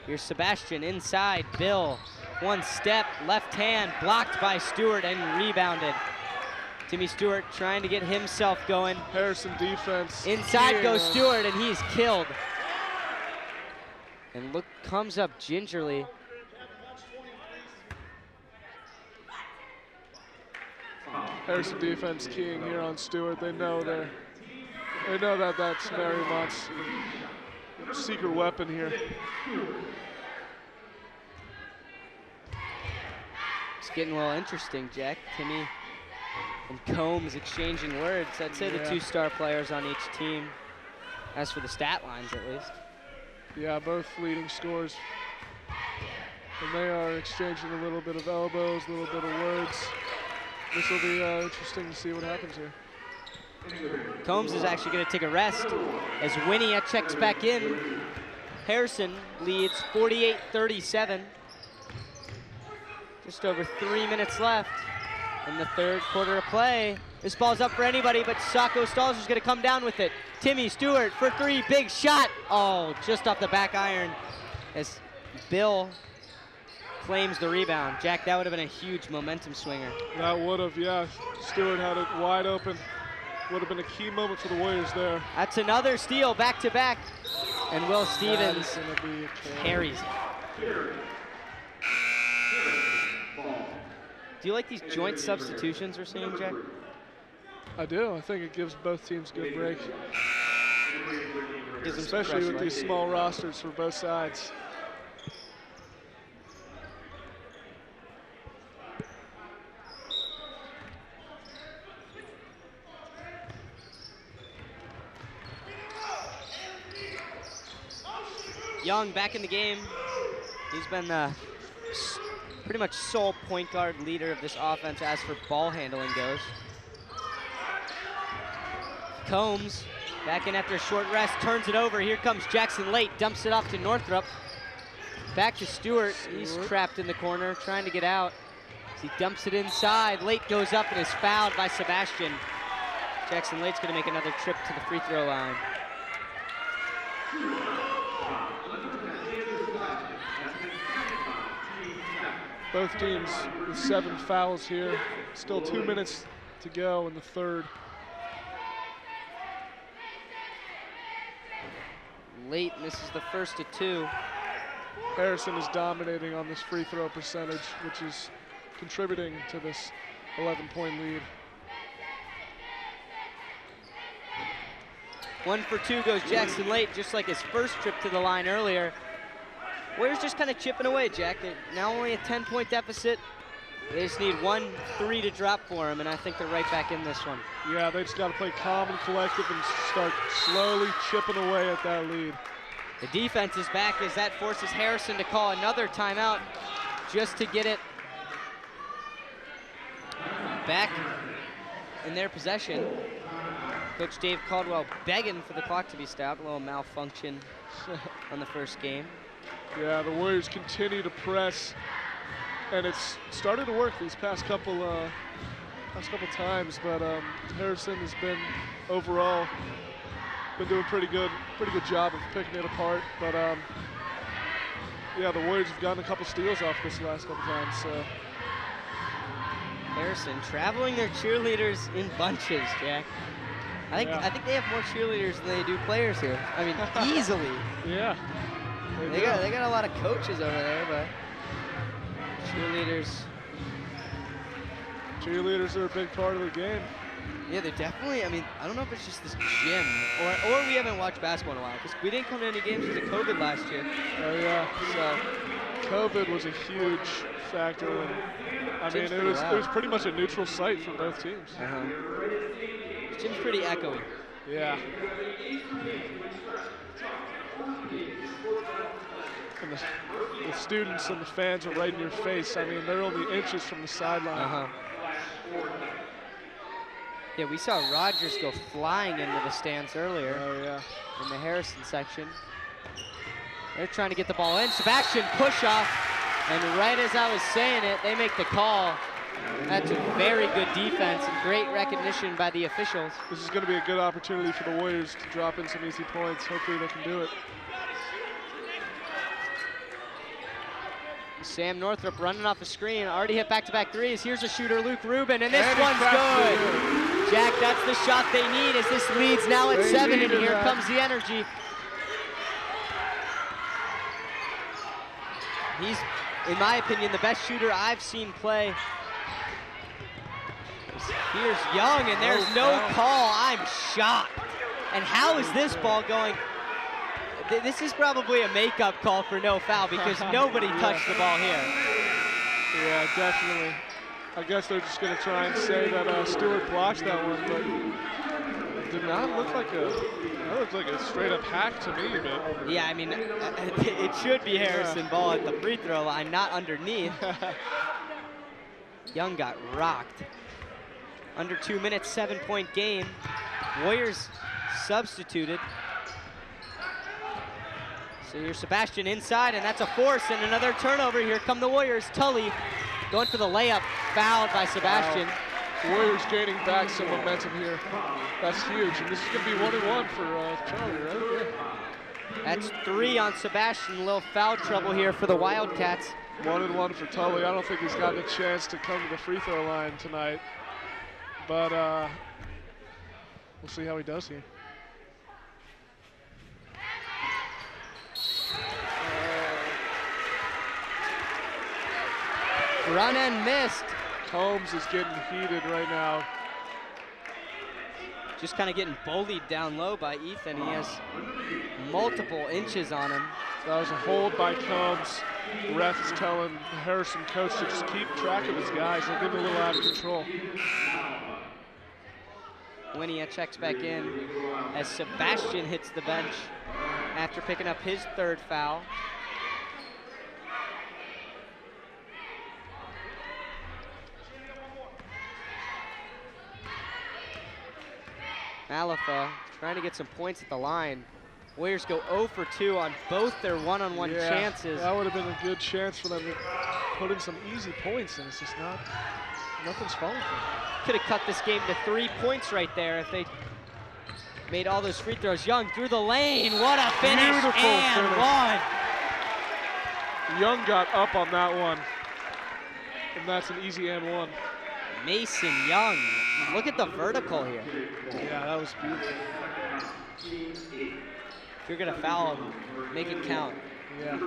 Here's Sebastian inside, Bill. 1 step, left hand, blocked by Stewart and rebounded. Timmy Stewart trying to get himself going. Harrison defense. Inside goes Stewart and he's killed. And look, comes up gingerly. Harrison defense keying here on Stewart. They know that that's Mariemont's secret weapon here. It's getting a little interesting, Jack. Timmy and Combs exchanging words. I'd say the 2 star players on each team, as for the stat lines at least. Yeah, both leading scorers. And they are exchanging a little bit of elbows, a little bit of words. This will be interesting to see what happens here. Combs is actually going to take a rest as Winnie checks back in. Harrison leads 48-37. Just over 3 minutes left in the 3rd quarter of play. This ball's up for anybody, but Sacco Stalls is going to come down with it. Timmy Stewart for 3, big shot. Oh, just off the back iron as Bill claims the rebound. Jack, that would have been a huge momentum swinger. That would have, yeah. Stewart had it wide open. Would have been a key moment for the Warriors there. That's another steal, back-to-back. And Will Stevens carries it. Do you like these joint substitutions we're seeing, Jack? I do. I think it gives both teams a good break. Especially with these small rosters for both sides. Young back in the game. He's been the pretty much sole point guard leader of this offense as for ball handling goes. Combs back in after a short rest, turns it over. Here comes Jackson Late, dumps it off to Northrup. Back to Stewart. He's trapped in the corner, trying to get out. He dumps it inside. Late goes up and is fouled by Sebastian. Jackson Late's going to make another trip to the free throw line. Both teams with 7 fouls here. Still 2 minutes to go in the third. Late misses the first of 2. Harrison is dominating on this free throw percentage, which is contributing to this 11-point lead. 1 for 2 goes Jackson Late, just like his first trip to the line earlier. Warriors just kind of chipping away, Jack. They're now only a 10-point deficit. They just need 1-3 to drop for them, and I think they're right back in this one. Yeah, they just got to play calm and collective and start slowly chipping away at that lead. The defense is back as that forces Harrison to call another timeout just to get it back in their possession. Coach Dave Caldwell begging for the clock to be stopped. A little malfunction on the first game. Yeah, the Warriors continue to press, and it's started to work these past couple times. But Harrison has been overall doing a pretty good job of picking it apart. But yeah, the Warriors have gotten a couple steals off this last couple times. So Harrison traveling their cheerleaders in bunches, Jack. I think they have more cheerleaders than they do players here. I mean, easily. Yeah. They got a lot of coaches over there, but cheerleaders are a big part of the game. Yeah, they're definitely. I mean, I don't know if it's just this gym or we haven't watched basketball in a while because we didn't come to any games because of COVID last year. Oh yeah. So COVID was a huge factor. And, I mean, it was pretty much a neutral site for both teams. The gym's pretty echoey. Yeah. And the students and the fans are right in your face. I mean, they're only inches from the sideline. Yeah, we saw Rogers go flying into the stands earlier. Oh, yeah. In the Harrison section. They're trying to get the ball in. Sebastian push off. And right as I was saying it, they make the call. That's a very good defense and great recognition by the officials. This is going to be a good opportunity for the Warriors to drop in some easy points. Hopefully they can do it. Sam Northrup running off the screen, already hit back-to-back threes. Here's a shooter, Luke Rubin, and this one's good. Jack, that's the shot they need as this lead's now at 7, and here comes the energy. He's, in my opinion, the best shooter I've seen play. Here's Young, and there's no call. I'm shocked. And how is this ball going? This is probably a makeup call for no foul because nobody touched the ball here. Yeah, definitely. I guess they're just going to try and say that Stewart blocked that one, but it did not look like a straight-up hack to me. But yeah, I mean, it should be Harrison ball at the free throw line, not underneath. Young got rocked. Under 2 minutes, 7-point game. Warriors substituted. So here's Sebastian inside, and that's a force and another turnover. Here come the Warriors. Tully going for the layup, fouled by Sebastian. Wow. Warriors gaining back some momentum here. That's huge, and this is going to be 1-1 for Charlie, right? Yeah. That's 3 on Sebastian. A little foul trouble here for the Wildcats. 1-1 for Tully. I don't think he's gotten a chance to come to the free throw line tonight, but we'll see how he does here. Run and missed. Combs is getting heated right now. Just kind of getting bullied down low by Ethan. He has multiple inches on him. That was a hold by Combs. The ref is telling the Harrison coach to just keep track of his guys. They're getting a little out of control. Winia checks back in as Sebastian hits the bench after picking up his 3rd foul. Malafa trying to get some points at the line. Warriors go 0 for 2 on both their one-on-one chances. That would have been a good chance for them to put in some easy points, and it's just nothing's falling for them. Could have cut this game to 3 points right there if they made all those free throws. Young through the lane, what a finish, Beautiful and finish. one. Young got up on that one. And that's an easy and one. Mason Young, look at the vertical here. Yeah, that was beautiful. If you're gonna foul him, make it count. Yeah.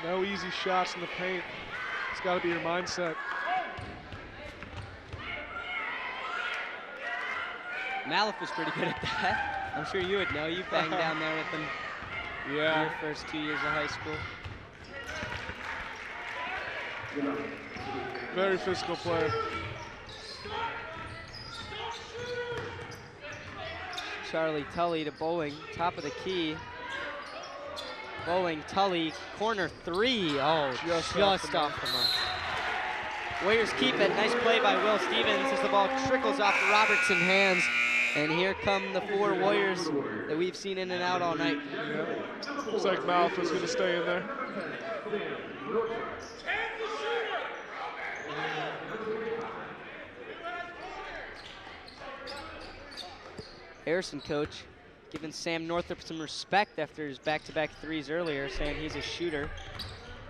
No easy shots in the paint. It's got to be your mindset. Malif was pretty good at that. I'm sure you would know. You banged down there with him. Yeah. Your first 2 years of high school. Very physical player. Charlie Tully to Bowling, top of the key. Bowling, Tully, corner three. Oh, just off the mark. Warriors keep it. Nice play by Will Stevens as the ball trickles off Robertson's hands. And here come the 4 Warriors that we've seen in and out all night. Yeah. Looks like Malif is going to stay in there. Harrison coach giving Sam Northrop some respect after his back-to-back threes earlier, saying he's a shooter.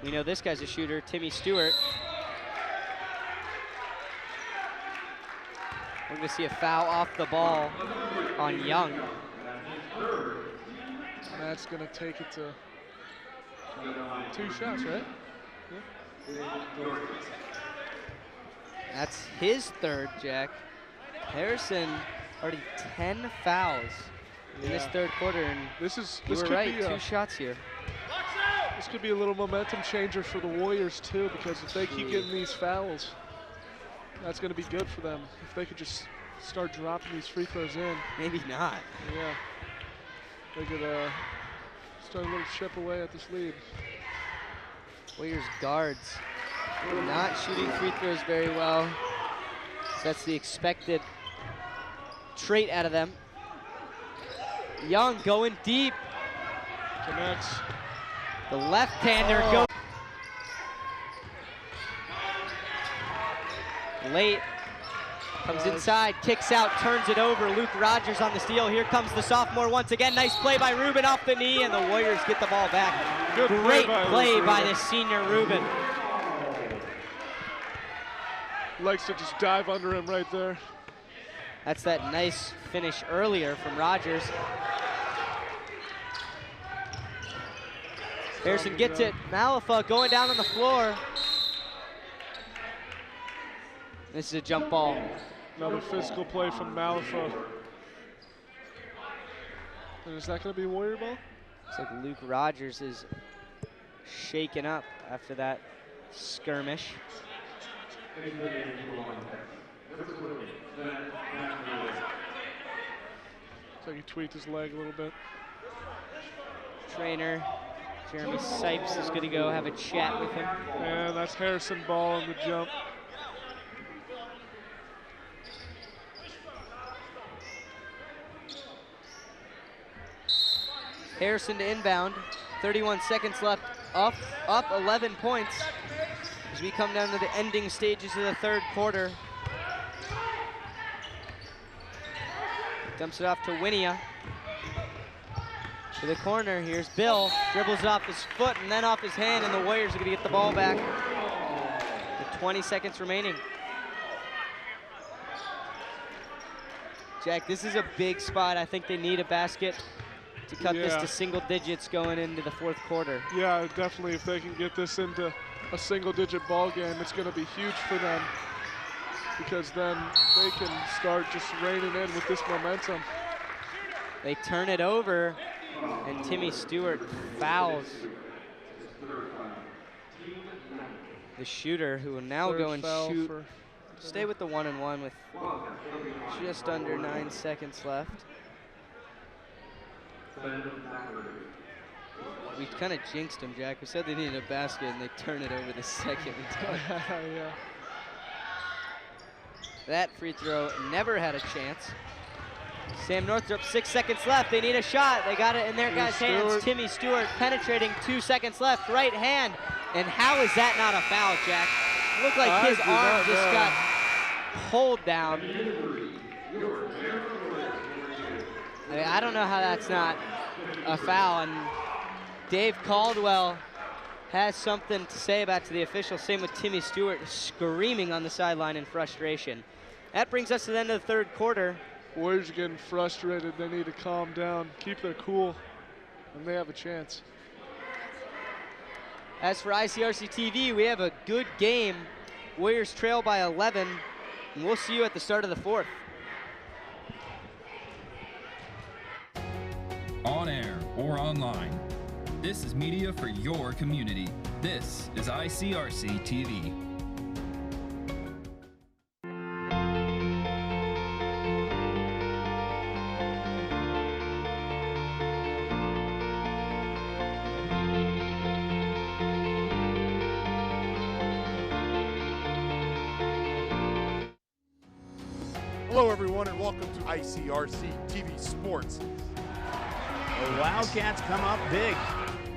We know this guy's a shooter, Timmy Stewart. We're gonna see a foul off the ball on Young. Matt's gonna take it to 2 shots, right? Yeah. That's his third, Jack. Harrison already 10 fouls in this third quarter, and this you were right, 2 shots here. This could be a little momentum changer for the Warriors too, because if they keep getting these fouls, that's going to be good for them. If they could just start dropping these free throws in. Maybe not. Yeah. They could start a little chip away at this lead. Warriors guards not shooting free throws very well. So that's the expected trait out of them. Young going deep. Connects. The left-hander goes. Late. Comes inside, kicks out, turns it over. Luke Rogers on the steal. Here comes the sophomore once again. Nice play by Ruben off the knee, and the Warriors get the ball back. Good Great play by Ruben. the senior Ruben. Likes to just dive under him right there. That's that nice finish earlier from Rogers. Harrison gets it. Malafa going down on the floor. This is a jump ball. Another physical play from Malafa. And is that going to be Warrior ball? Looks like Luke Rogers is shaken up after that skirmish. Looks like he tweaked his leg a little bit. Trainer Jeremy Sipes is going to go have a chat with him. And that's Harrison ball on the jump. Harrison to inbound, 31 seconds left, up 11 points as we come down to the ending stages of the third quarter. Dumps it off to Winia. To the corner, here's Bill, dribbles off his foot and then off his hand, and the Warriors are gonna get the ball back with 20 seconds remaining. Jack, this is a big spot. I think they need a basket to cut this to single digits going into the fourth quarter. Yeah, definitely. If they can get this into a single-digit ball game, it's going to be huge for them, because then they can start just reining in with this momentum. They turn it over, and Timmy Stewart fouls the shooter, who will now go and shoot. Stay with the 1-and-1 with just under 9 seconds left. We kind of jinxed them, Jack. We said they needed a basket, and they turn it over the second we did. Yeah. That free throw never had a chance. Sam Northrop, 6 seconds left. They need a shot. They got it in their guys' hands. Timmy Stewart penetrating, 2 seconds left, right hand. And how is that not a foul, Jack? It looked like his arm just got pulled down. I mean, I don't know how that's not a foul. And Dave Caldwell has something to say about to the official. Same with Timmy Stewart screaming on the sideline in frustration. That brings us to the end of the third quarter. Warriors are getting frustrated. They need to calm down, keep their cool, and they have a chance. As for ICRC-TV, we have a good game. Warriors trail by 11, and we'll see you at the start of the fourth. On air or online, this is media for your community. This is ICRC-TV. Hello, everyone, and welcome to ICRC-TV Sports. The Wildcats come up big.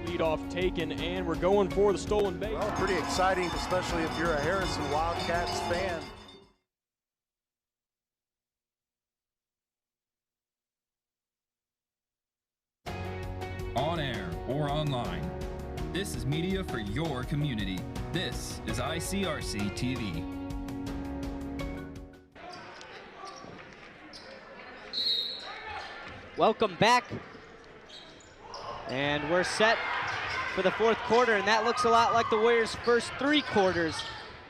Lead off taken, and we're going for the stolen base. Well, pretty exciting, especially if you're a Harrison Wildcats fan. On air or online, this is media for your community. This is ICRC-TV. Welcome back. And we're set for the fourth quarter, and that looks a lot like the Warriors' first three quarters.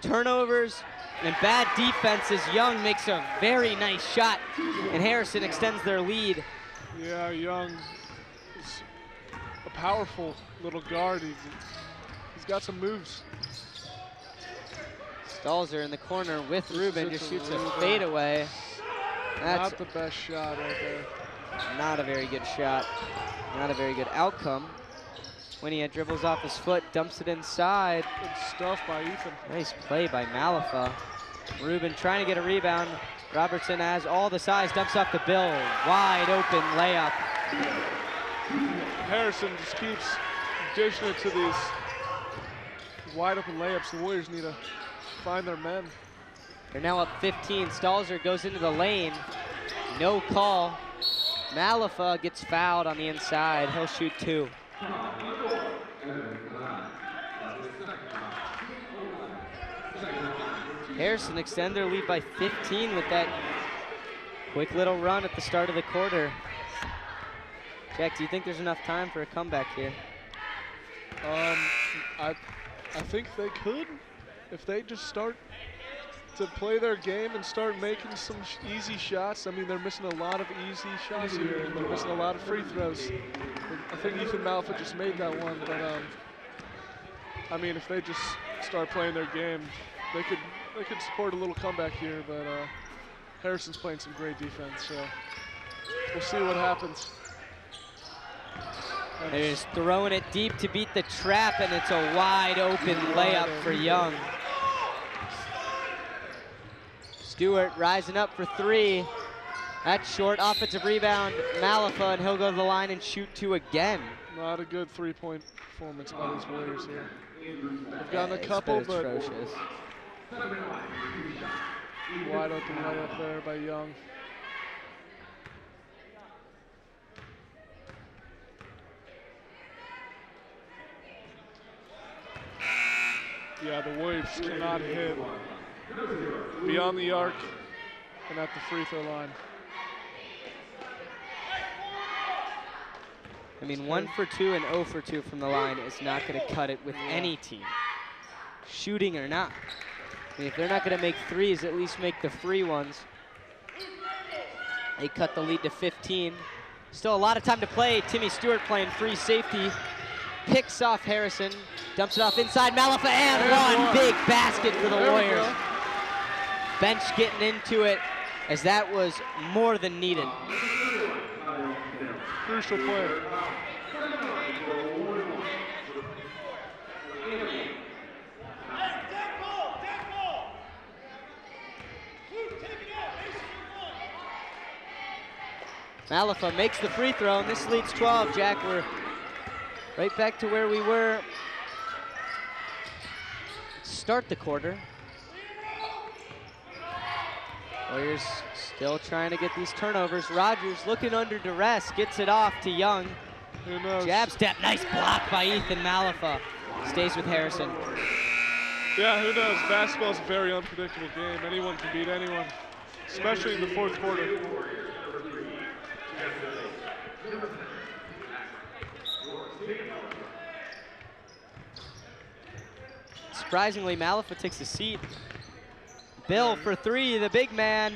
Turnovers and bad defenses. Young makes a very nice shot, and Harrison extends their lead. Yeah, Young is a powerful little guard. He's got some moves. Stalzer in the corner with Rubin, just shoots a fadeaway. That's not the best shot right there. Not a very good shot. Not a very good outcome. Winia dribbles off his foot, dumps it inside. Good stuff by Ethan. Nice play by Malafa. Rubin trying to get a rebound. Robertson has all the size, dumps off the bill. Wide open layup. Harrison just keeps dishing it to these wide open layups. The Warriors need to find their men. They're now up 15. Stalzer goes into the lane. No call. Malafa gets fouled on the inside. He'll shoot two. Harrison extend their lead by 15 with that quick little run at the start of the quarter. Jack, do you think there's enough time for a comeback here? I think they could if they just start to play their game and start making some easy shots. I mean, they're missing a lot of easy shots here, and they're missing a lot of free throws. I think Ethan Malafa just made that one, but I mean, if they just start playing their game, they could support a little comeback here. But Harrison's playing some great defense, so we'll see what happens. They're just throwing it deep to beat the trap, and it's a wide open layup for Young. Stewart rising up for three. That's short. Offensive rebound. Malafa, and he'll go to the line and shoot two again. Not a good three-point performance by these Warriors here. They've gotten a couple, but atrocious. Wide open layup there by Young. Yeah, the Warriors cannot hit beyond the arc and at the free throw line. I mean, 1 for 2 and 0 for 2 from the line is not going to cut it with any team, shooting or not. I mean, if they're not going to make threes, at least make the free ones. They cut the lead to 15. Still a lot of time to play. Timmy Stewart playing free safety. Picks off Harrison, dumps it off inside Malafa, and one big basket for the Warriors. Bench getting into it, as that was more than needed. Crucial play. Malafa makes the free throw, and this leads 12. Jack, we're right back to where we were. Start the quarter. Warriors still trying to get these turnovers. Rogers looking under duress, gets it off to Young. Who knows? Jab step, nice block by Ethan Malafa. Stays with Harrison. Yeah, who knows? Basketball's a very unpredictable game. Anyone can beat anyone, especially in the fourth quarter. Surprisingly, Malafa takes a seat. Bill for three, the big man.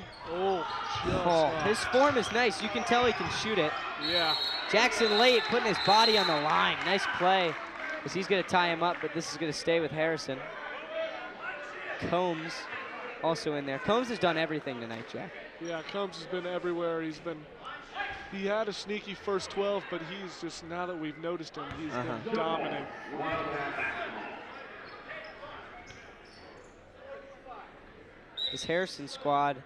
His form is nice. You can tell he can shoot it. Yeah. Jackson late, putting his body on the line. Nice play, because he's going to tie him up, but this is going to stay with Harrison. Combs also in there. Combs has done everything tonight, Jack. Yeah, Combs has been everywhere. He had a sneaky first 12, but he's just, now that we've noticed him, he's been dominant. This Harrison squad,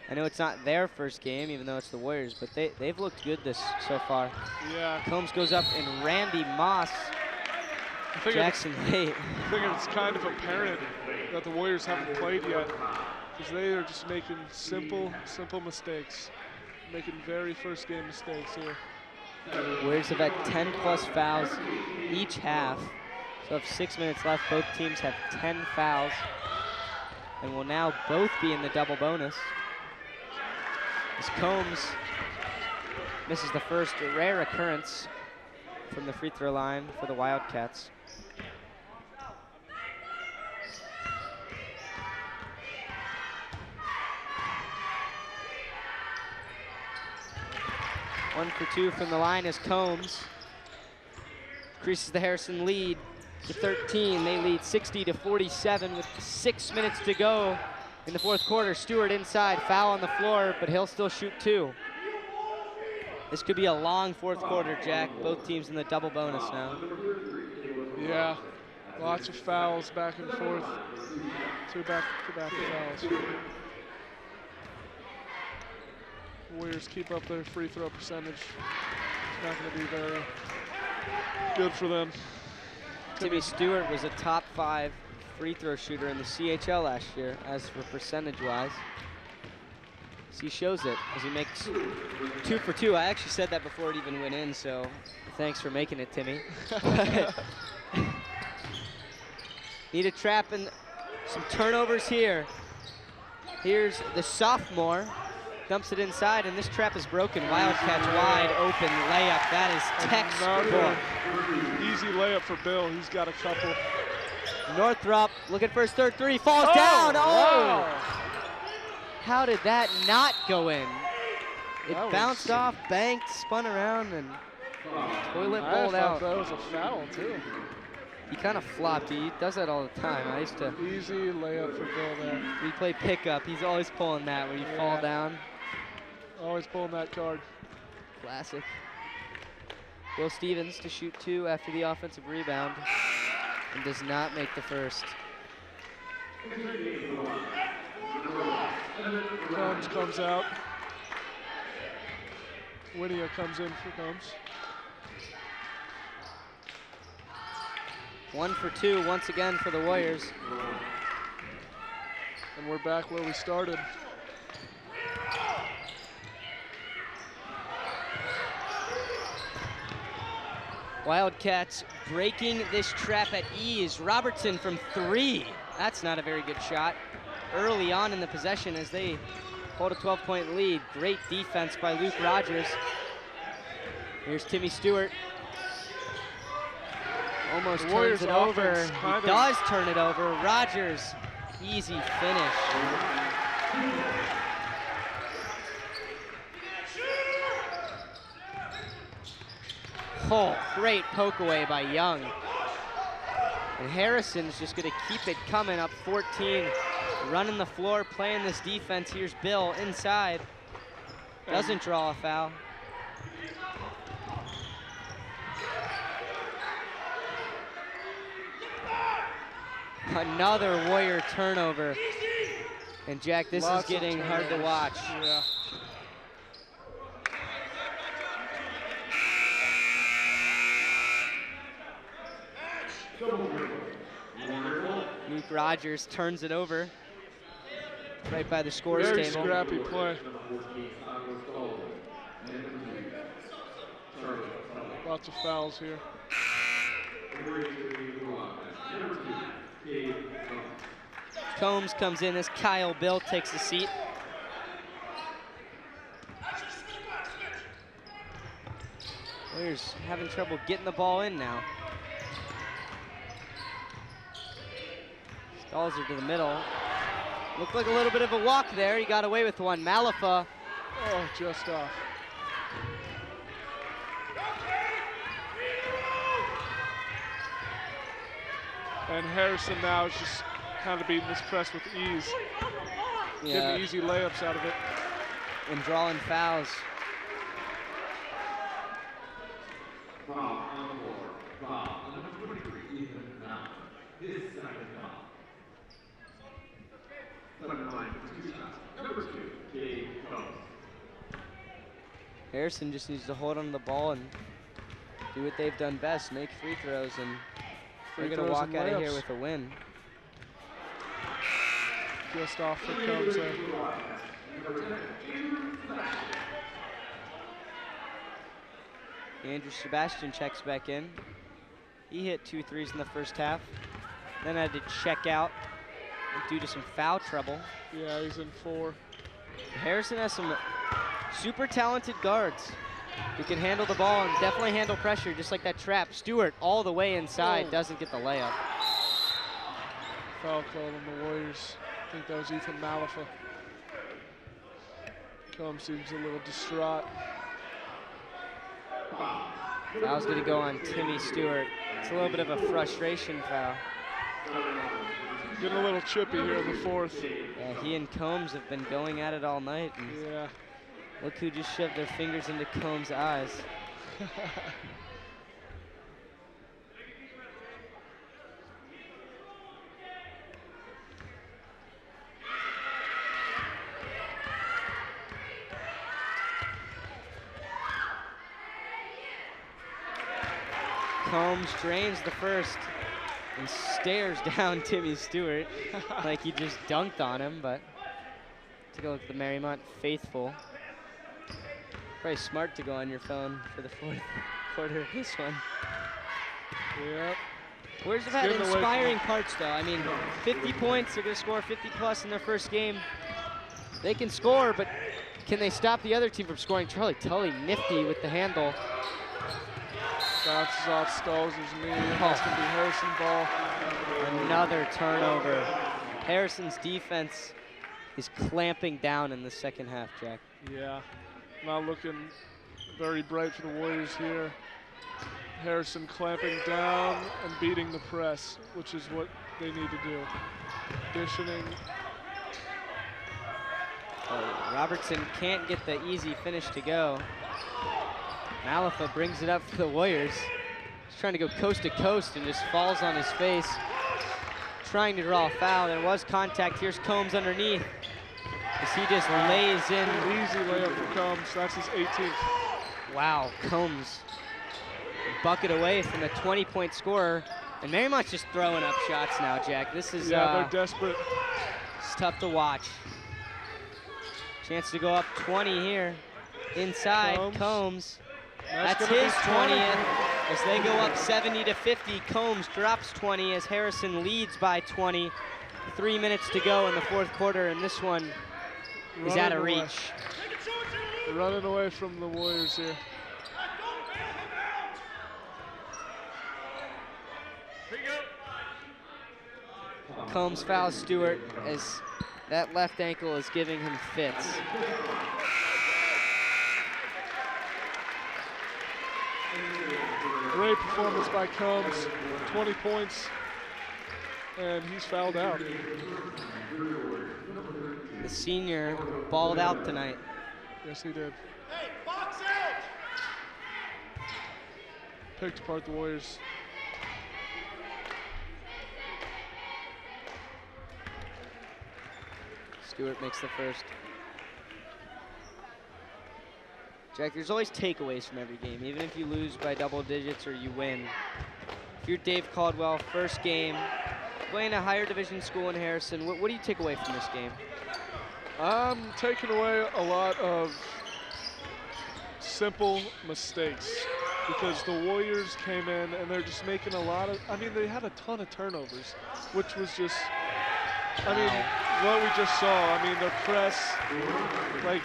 I know it's not their first game, even though it's the Warriors, but they've looked good so far. Yeah. Combs goes up and Randy Moss. Jackson late. I think it's kind of apparent that the Warriors haven't played yet, because they are just making simple mistakes, making very first game mistakes here. Warriors have had 10+ fouls each half, so have 6 minutes left. Both teams have 10 fouls. And will now both be in the double bonus. As Combs misses the first, a rare occurrence from the free throw line for the Wildcats. One for two from the line as Combs increases the Harrison lead to 13. They lead 60-47 with 6 minutes to go in the fourth quarter. Stewart inside, foul on the floor, but he'll still shoot two. This could be a long fourth quarter, Jack. Both teams in the double bonus now. Yeah, lots of fouls back and forth. Two back-to-back fouls. Warriors keep up their free throw percentage. It's not going to be very good for them. Timmy Stewart was a top 5 free throw shooter in the CHL last year, as for percentage-wise. So he shows it as he makes 2 for 2. I actually said that before it even went in, so thanks for making it, Timmy. Need a trap and some turnovers here. Here's the sophomore, dumps it inside, and this trap is broken. Wildcats wide open layup. That is textbook. Easy layup for Bill. He's got a couple. Northrop looking for his third three. Falls down. Wow. How did that not go in? It bounced off, banked, spun around, and toilet bowled out. That was a foul, too. He kind of flopped. He does that all the time. I used to. Easy layup for Bill there. We play pickup. He's always pulling that when you fall down. Always pulling that card. Classic. Will Stevens to shoot 2 after the offensive rebound and does not make the first. Combs comes out. Winia comes in for Combs. 1 for 2 once again for the Warriors. And we're back where we started. Wildcats breaking this trap at ease. Robertson from 3. That's not a very good shot. Early on in the possession as they hold a 12-point lead. Great defense by Luke Rogers. Here's Timmy Stewart. Almost turns it over. He does turn it over. Rogers, easy finish. Oh, great poke away by Young. And Harrison's just gonna keep it coming, up 14. Running the floor, playing this defense. Here's Bill inside. Doesn't draw a foul. Another Warrior turnover. And Jack, this is getting hard to watch. Yeah. Luke Rogers turns it over right by the scores Very table. Scrappy play. Lots of fouls here. Combs comes in as Kyle Bill takes a seat. Warriors having trouble getting the ball in now. Stalls her to the middle. Looked like a little bit of a walk there. He got away with one. Malafa. Oh, just off. And Harrison now is just kind of beating this press with ease. Yeah. Getting easy layups out of it. And drawing fouls. Harrison just needs to hold on to the ball and do what they've done best, make free throws, and they're going to walk out of here with a win. Just off for Combs there. Andrew Sebastian checks back in. He hit 2 threes in the first half. Then had to check out due to some foul trouble. Yeah, he's in 4. Harrison has some super talented guards who can handle the ball and definitely handle pressure, just like that trap. Stewart all the way inside, doesn't get the layup. Foul call on the Warriors. I think that was Ethan Malafa. Combs seems a little distraught. Foul's gonna go on Timmy Stewart. It's a little bit of a frustration foul. Getting a little chippy here in the 4th. Yeah, he and Combs have been going at it all night. And yeah. Look who just shoved their fingers into Combs' eyes. Combs drains the first and stares down Timmy Stewart like he just dunked on him, but take a look at the Mariemont faithful. Probably smart to go on your phone for the 4th quarter of this one. Yep. Warriors have had inspiring parts, though. I mean, 50 points, they're going to score 50 plus in their first game. They can score, but can they stop the other team from scoring? Charlie Tully nifty with the handle. Bounces off Stalls' knee. That's going to be Harrison ball. Another turnover. Harrison's defense is clamping down in the second half, Jack. Yeah, not looking very bright for the Warriors here. Harrison clamping down and beating the press, which is what they need to do. Conditioning. Robertson can't get the easy finish to go. Malafa brings it up for the Warriors. He's trying to go coast to coast and just falls on his face. Trying to draw a foul. There was contact. Here's Combs underneath. As he just lays in. Easy layup for Combs. That's his 18th. Wow, Combs. Bucket away from the 20-point scorer. And Mariemont's just throwing up shots now, Jack. This is they're desperate. It's tough to watch. Chance to go up 20 here. Inside, Combs. That's his 20th as they go up 70 to 50. Combs drops 20 as Harrison leads by 20. 3 minutes to go in the 4th quarter, and this one is out of reach. Running away from the Warriors here. Combs fouls Stewart as that left ankle is giving him fits. Great performance by Combs, 20 points, and he's fouled out. The senior balled out tonight. Yes, he did. Hey, box out! Picked apart the Warriors. Stewart makes the first. Jack, there's always takeaways from every game, even if you lose by double digits or you win. If you're Dave Caldwell, first game, playing a higher division school in Harrison, what do you take away from this game? I'm taking away a lot of simple mistakes because the Warriors came in and they're just making a lot of, I mean, they had a ton of turnovers, which was just I mean, what we just saw, I mean, the press, like,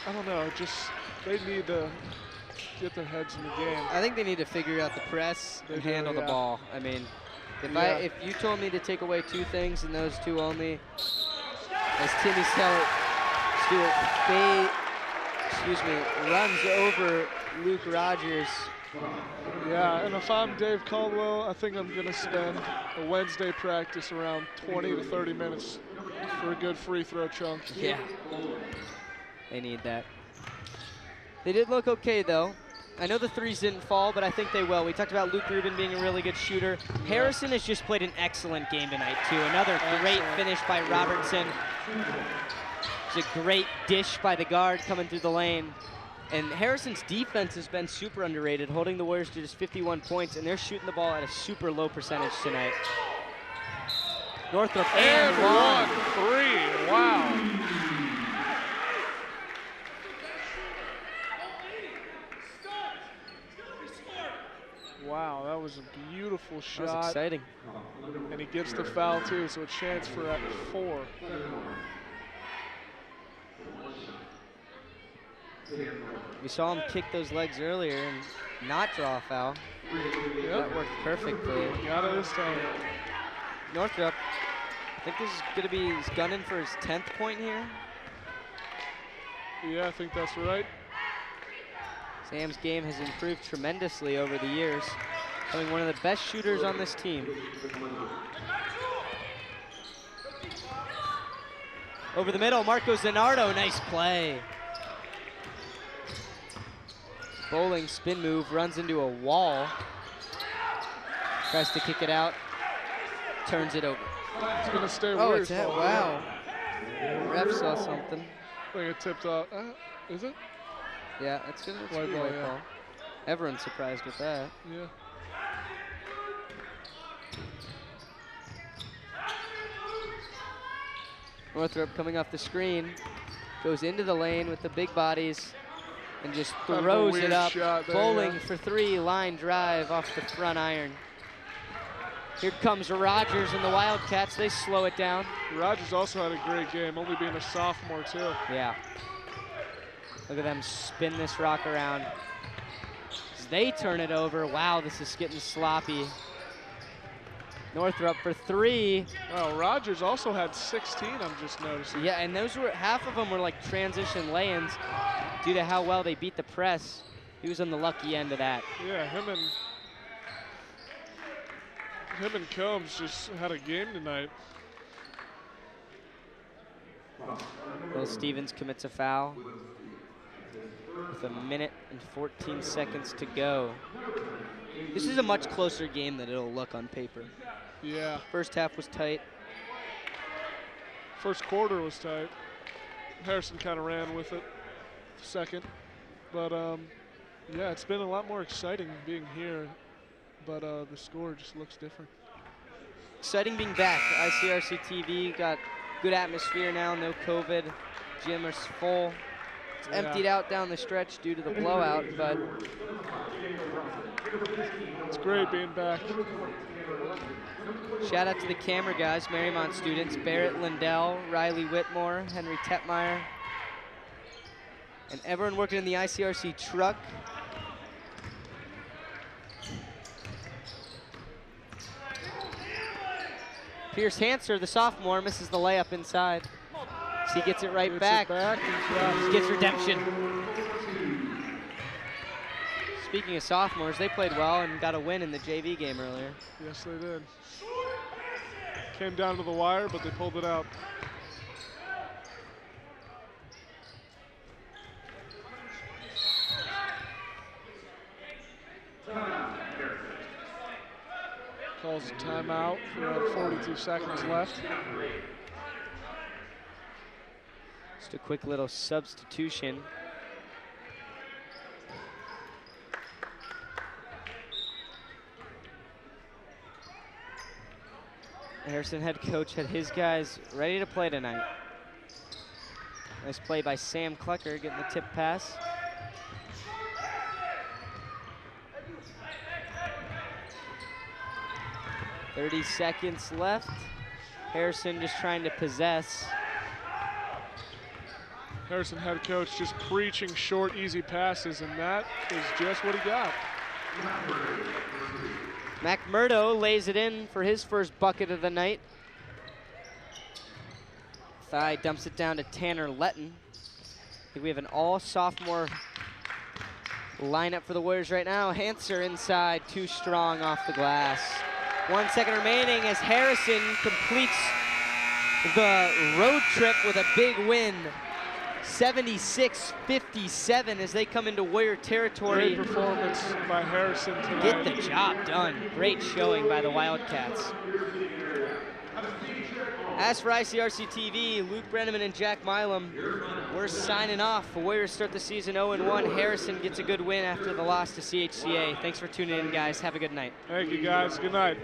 I don't know, just, they need to get their heads in the game. I think they need to figure out the press and handle the ball. I mean, if you told me to take away 2 things and those 2 only, as Timmy Stewart runs over Luke Rogers. Yeah, and if I'm Dave Caldwell, I think I'm going to spend a Wednesday practice around 20 to 30 minutes for a good free throw chunk. Yeah, they need that. They did look okay, though. I know the threes didn't fall, but I think they will. We talked about Luke Rubin being a really good shooter. Harrison has just played an excellent game tonight, too. Another great finish by Robertson. It's a great dish by the guard coming through the lane. And Harrison's defense has been super underrated, holding the Warriors to just 51 points, and they're shooting the ball at a super low percentage tonight. Northrop and 1-3, wow. Wow, that was a beautiful shot. That was exciting. And he gets the foul too, so a chance for at 4. We saw him kick those legs earlier and not draw a foul. Yep. That worked perfectly. Got it this time. Northrop, I think this is going to be, he's gunning for his 10th point here. Yeah, I think that's right. Sam's game has improved tremendously over the years, becoming one of the best shooters on this team. Over the middle, Marco Zanardo, nice play. Bowling spin move, runs into a wall. Tries to kick it out, turns it over. It's gonna stay Oh, weird. it's that, wow. The ref saw something. I think it tipped off. Is it? Yeah, it's gonna be White a ball, white yeah. ball. Everyone's surprised with that. Yeah. Northrop coming off the screen, goes into the lane with the big bodies and just Kind of a throws it weird up. shot there, Bowling yeah. for 3, line drive off the front iron. Here comes Rogers and the Wildcats, they slow it down. Rogers also had a great game, only being a sophomore too. Yeah. Look at them spin this rock around. As they turn it over, wow, this is getting sloppy. Northrop for 3. Well, Rogers also had 16, I'm just noticing. Yeah, and those were, half of them were like transition lay-ins due to how well they beat the press. He was on the lucky end of that. Yeah, him and Combs just had a game tonight. Will Stevens commits a foul with 1 minute and 14 seconds to go. This is a much closer game than it'll look on paper. Yeah. First half was tight. First quarter was tight. Harrison kind of ran with it second. But yeah, it's been a lot more exciting being here. But the score just looks different. Exciting being back. ICRC-TV got good atmosphere now, no COVID. Gym is full. It's emptied out down the stretch due to the blowout, but it's great being back. Shout out to the camera guys, Mariemont students, Barrett Lindell, Riley Whitmore, Henry Tetmeyer, and everyone working in the ICRC truck. Pierce Hanser, the sophomore, misses the layup inside. So he gets it right back. He gets redemption. Speaking of sophomores, they played well and got a win in the JV game earlier. Yes, they did. Came down to the wire, but they pulled it out. Calls a timeout for around 42 seconds left. Just a quick little substitution. Harrison head coach had his guys ready to play tonight. Nice play by Sam Klecker getting the tip pass. .30 seconds left. Harrison just trying to possess. Harrison head coach just preaching short, easy passes, and that is just what he got. McMurdo lays it in for his first bucket of the night. Thigh dumps it down to Tanner Letton. I think we have an all-sophomore lineup for the Warriors right now. Hanser inside, too strong off the glass. 1 second remaining as Harrison completes the road trip with a big win. 76-57 as they come into Warrior territory. Great performance by Harrison tonight. Get the job done. Great showing by the Wildcats. As for ICRC-TV, Luke Brenneman and Jack Milam, we're signing off. The Warriors start the season 0-1. Harrison gets a good win after the loss to CHCA. Thanks for tuning in, guys. Have a good night. Thank you, guys. Good night.